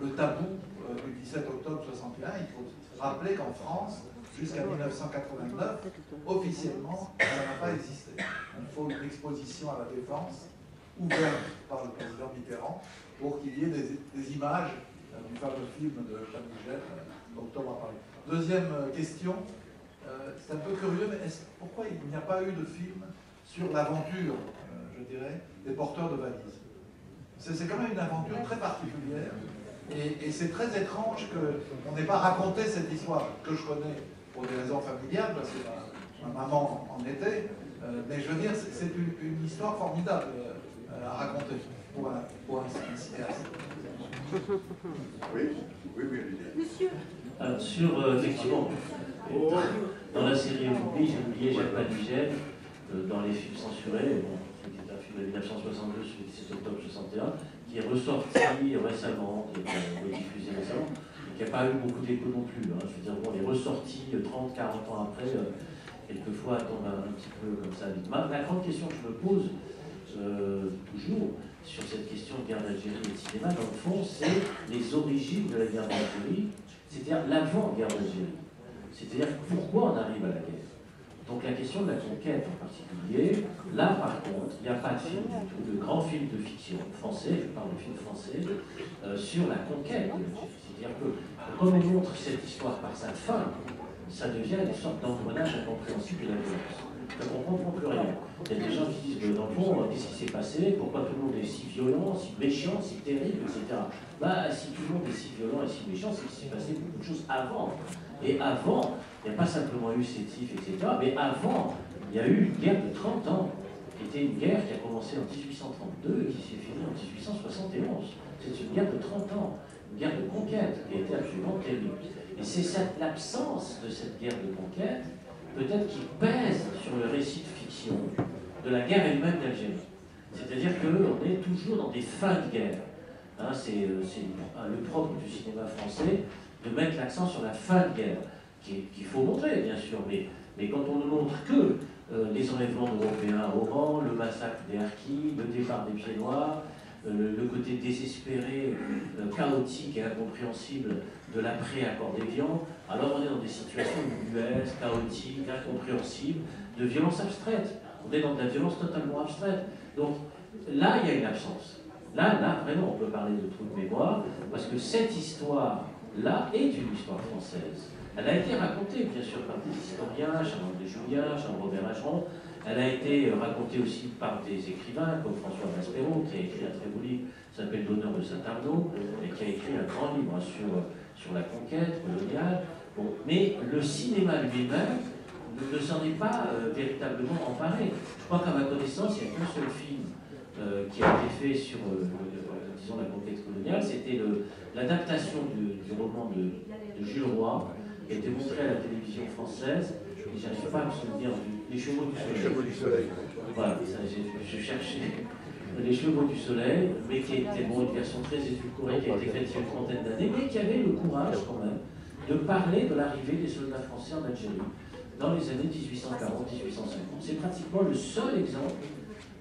le tabou du 17 octobre 61. Il faut rappeler qu'en France, jusqu'à 1989, officiellement, ça n'a pas existé. Il faut une exposition à la Défense, ouverte par le président Mitterrand, pour qu'il y ait des images du fameux film de Jean Michel, Octobre à Paris. Deuxième question, c'est un peu curieux, mais pourquoi il n'y a pas eu de film sur l'aventure, je dirais, des porteurs de valises? C'est quand même une aventure très particulière, et c'est très étrange qu'on n'ait pas raconté cette histoire, que je connais pour des raisons familiales, parce que ma maman en était, mais je veux dire, c'est une histoire formidable à raconter pour un cinéaste. Oui, Monsieur. Alors, effectivement, dans la série Oubli, j'ai oublié Jacques Paligel, dans les films censurés, bon, c'était un film de 1962 sur le 17 octobre 61, qui est ressorti récemment, qui a été rediffusé récemment, et qui n'a pas eu beaucoup d'écho non plus. Hein. Je veux dire, bon, il est ressorti 30, 40 ans après, quelquefois tombe un petit peu comme ça. La grande question que je me pose, toujours, sur cette question de guerre d'Algérie et de cinéma, dans le fond, c'est les origines de la guerre d'Algérie, c'est-à-dire l'avant-guerre d'Algérie. C'est-à-dire pourquoi on arrive à la guerre. Donc la question de la conquête en particulier, là par contre, il n'y a pas de film du tout, de grand film de fiction français, je parle de film français, sur la conquête de l'Algérie. C'est-à-dire que quand on montre cette histoire par sa fin, ça devient une sorte d'engrenage incompréhensible de la violence. Donc on ne comprend plus rien. Il y a des gens qui disent, dans le fond, qu'est-ce qui s'est passé? Pourquoi tout le monde est si violent, si méchant, si terrible, etc. Bah, si tout le monde est si violent et si méchant, c'est qu'il s'est passé beaucoup de choses avant. Et avant, il n'y a pas simplement eu Sétif, etc., mais avant, il y a eu une guerre de 30 ans, qui était une guerre qui a commencé en 1832 et qui s'est finie en 1871. C'est une guerre de 30 ans, une guerre de conquête, qui a été absolument terrible. Et c'est l'absence de cette guerre de conquête, peut-être qui pèse sur le récit de fiction de la guerre elle-même d'Algérie. C'est-à-dire qu'on est toujours dans des fins de guerre. Hein, c'est le propre du cinéma français de mettre l'accent sur la fin de guerre, qu'il faut montrer, bien sûr, mais quand on ne montre que les enlèvements européens à Oran, le massacre des Harkis, le départ des Pieds Noirs, le côté désespéré, chaotique et incompréhensible de l'après-accord d'Évian, alors on est dans des situations muettes, chaotiques, incompréhensibles, de violence abstraite. On est dans de la violence totalement abstraite. Donc là, il y a une absence. Là, vraiment, on peut parler de trou de mémoire, parce que cette histoire-là est une histoire française. Elle a été racontée, bien sûr, par des historiens, Charles-André Julien, Charles-Robert Ageron. Elle a été racontée aussi par des écrivains, comme François Maspero, qui a écrit un très beau livre, qui s'appelle L'honneur de Saint-Arnaud, et qui a écrit un grand livre sur sur la conquête coloniale. Bon, mais le cinéma lui-même ne s'en est pas véritablement emparé. Je crois qu'à ma connaissance, il n'y a qu'un seul film qui a été fait sur, disons, la conquête coloniale. C'était l'adaptation du roman de Jules Roy, qui a été montré à la télévision française. Et j'arrive pas à me souvenir Les Chevaux du Soleil. Les Chevaux du Soleil. Voilà, je cherchais Les Chevaux du Soleil, mais qui était une version très édulcorée, qui a été faite il y a une trentaine d'années, mais qui avait le courage quand même de parler de l'arrivée des soldats français en Algérie dans les années 1840-1850. C'est pratiquement le seul exemple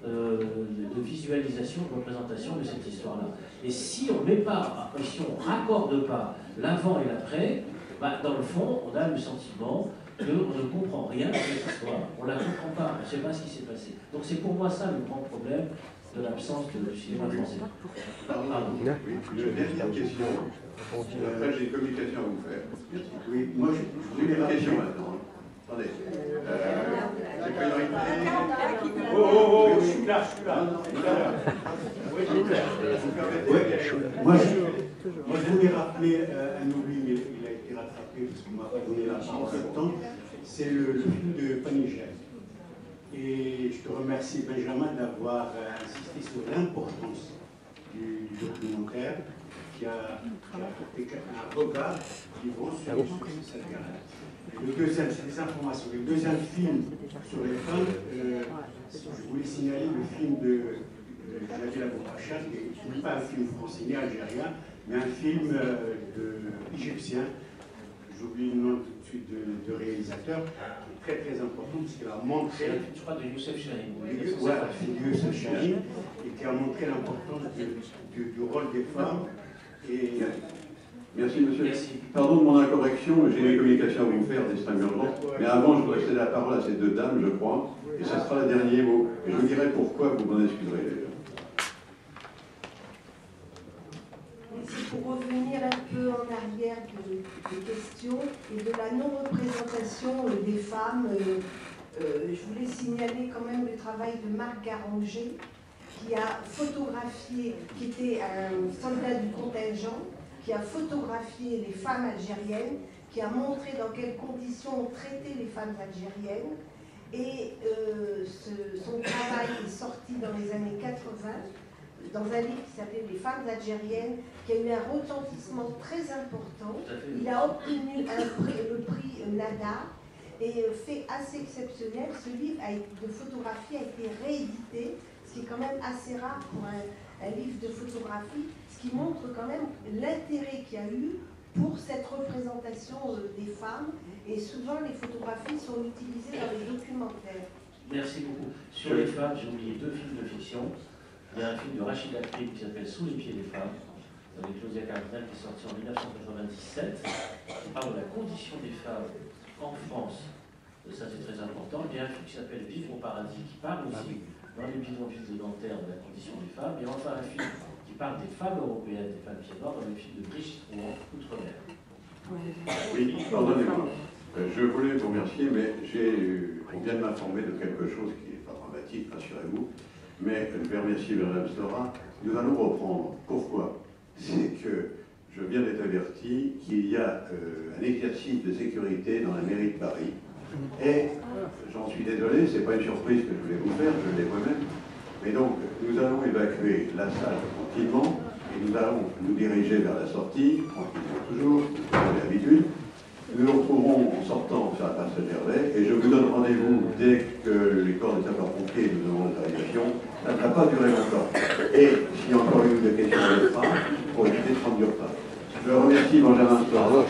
de visualisation, de représentation de cette histoire-là. Et si on met pas, si on raccorde pas l'avant et l'après, bah, dans le fond, on a le sentiment qu'on ne comprend rien de cette histoire. On ne la comprend pas, on ne sait pas ce qui s'est passé. Donc c'est pour moi ça le grand problème de l'absence du cinéma français. Pardon. Oui, une dernière question. Après, j'ai une communication à vous faire. Oui, moi j'ai une question maintenant. Attendez. J'ai priorité. Je suis là. Moi, je voulais rappeler un oubli, mais il a été rattrapé parce qu'on m'a pas donné la parole en même temps. C'est le film de Panigel. Et je te remercie, Benjamin, d'avoir insisté sur l'importance du documentaire qui a apporté un regard vivant sur cette guerre. Le deuxième, c'est des informations. Le deuxième film sur les femmes, je voulais signaler le film de Nabil Abou-Rachad, qui n'est pas un film français ni algérien, mais un film égyptien. J'oublie le nom tout de suite de réalisateur, qui est très très important, parce qu'il a montré. Je crois de Youssef Chahine. Oui, de Youssef Chahine, et qui a montré l'importance du rôle des femmes. Et, merci, monsieur. Merci. Pardon de mon incorrection, j'ai une communication à vous faire d'extrême urgence. Mais avant, je voudrais céder la parole à ces deux dames, je crois. Et ça sera le dernier mot. Et je vous dirai pourquoi, vous m'en excuserez d'ailleurs. C'est pour revenir un peu en arrière des questions et de la non-représentation des femmes. Je voulais signaler quand même le travail de Marc Garanger, qui a photographié, qui était un soldat du contingent, qui a photographié les femmes algériennes, qui a montré dans quelles conditions on traitait les femmes algériennes. Et son travail est sorti dans les années 80, dans un livre qui s'appelait Les femmes algériennes, qui a eu un retentissement très important. Il a obtenu le prix Nada, et fait assez exceptionnel. Ce livre de photographie a été réédité, ce qui est quand même assez rare pour un livre de photographie, ce qui montre quand même l'intérêt qu'il y a eu pour cette représentation des femmes, et souvent les photographies sont utilisées dans les documentaires. Merci beaucoup. Sur les femmes, j'ai oublié deux films de fiction. Il y a un film de Rachid Akrim qui s'appelle Sous les pieds des femmes, avec Claudia Cardinal, qui est sorti en 1997, qui parle de la condition des femmes en France. Ça, c'est très important. Il y a un film qui s'appelle Vivre au paradis, qui parle aussi dans les bidonvilles de Nanterre de la condition des femmes. Et enfin un film qui parle des femmes européennes, des femmes pieds noirs, dans le film de Brigitte Rouen, Outre-mer. Oui, pardonnez-moi. Je voulais vous remercier, mais on vient de m'informer de quelque chose qui n'est pas dramatique, rassurez-vous. Mais je vais remercier Mme Stora. Nous allons reprendre. Pourquoi? C'est que je viens d'être averti qu'il y a un exercice de sécurité dans la mairie de Paris. Et j'en suis désolé, ce n'est pas une surprise que je voulais vous faire, je l'ai moi-même. Mais donc, nous allons évacuer la salle tranquillement et nous allons nous diriger vers la sortie, tranquillement toujours, comme d'habitude. Nous nous retrouverons en sortant sur la place Gervais et je vous donne rendez-vous dès que les corps des sapeurs-pompiers nous auront l'autorisation. Ça ne va pas durer longtemps. Et s'il y a encore une ou deux questions à l'être, pour éviter de prendre du retard. Je remercie Benjamin Stora.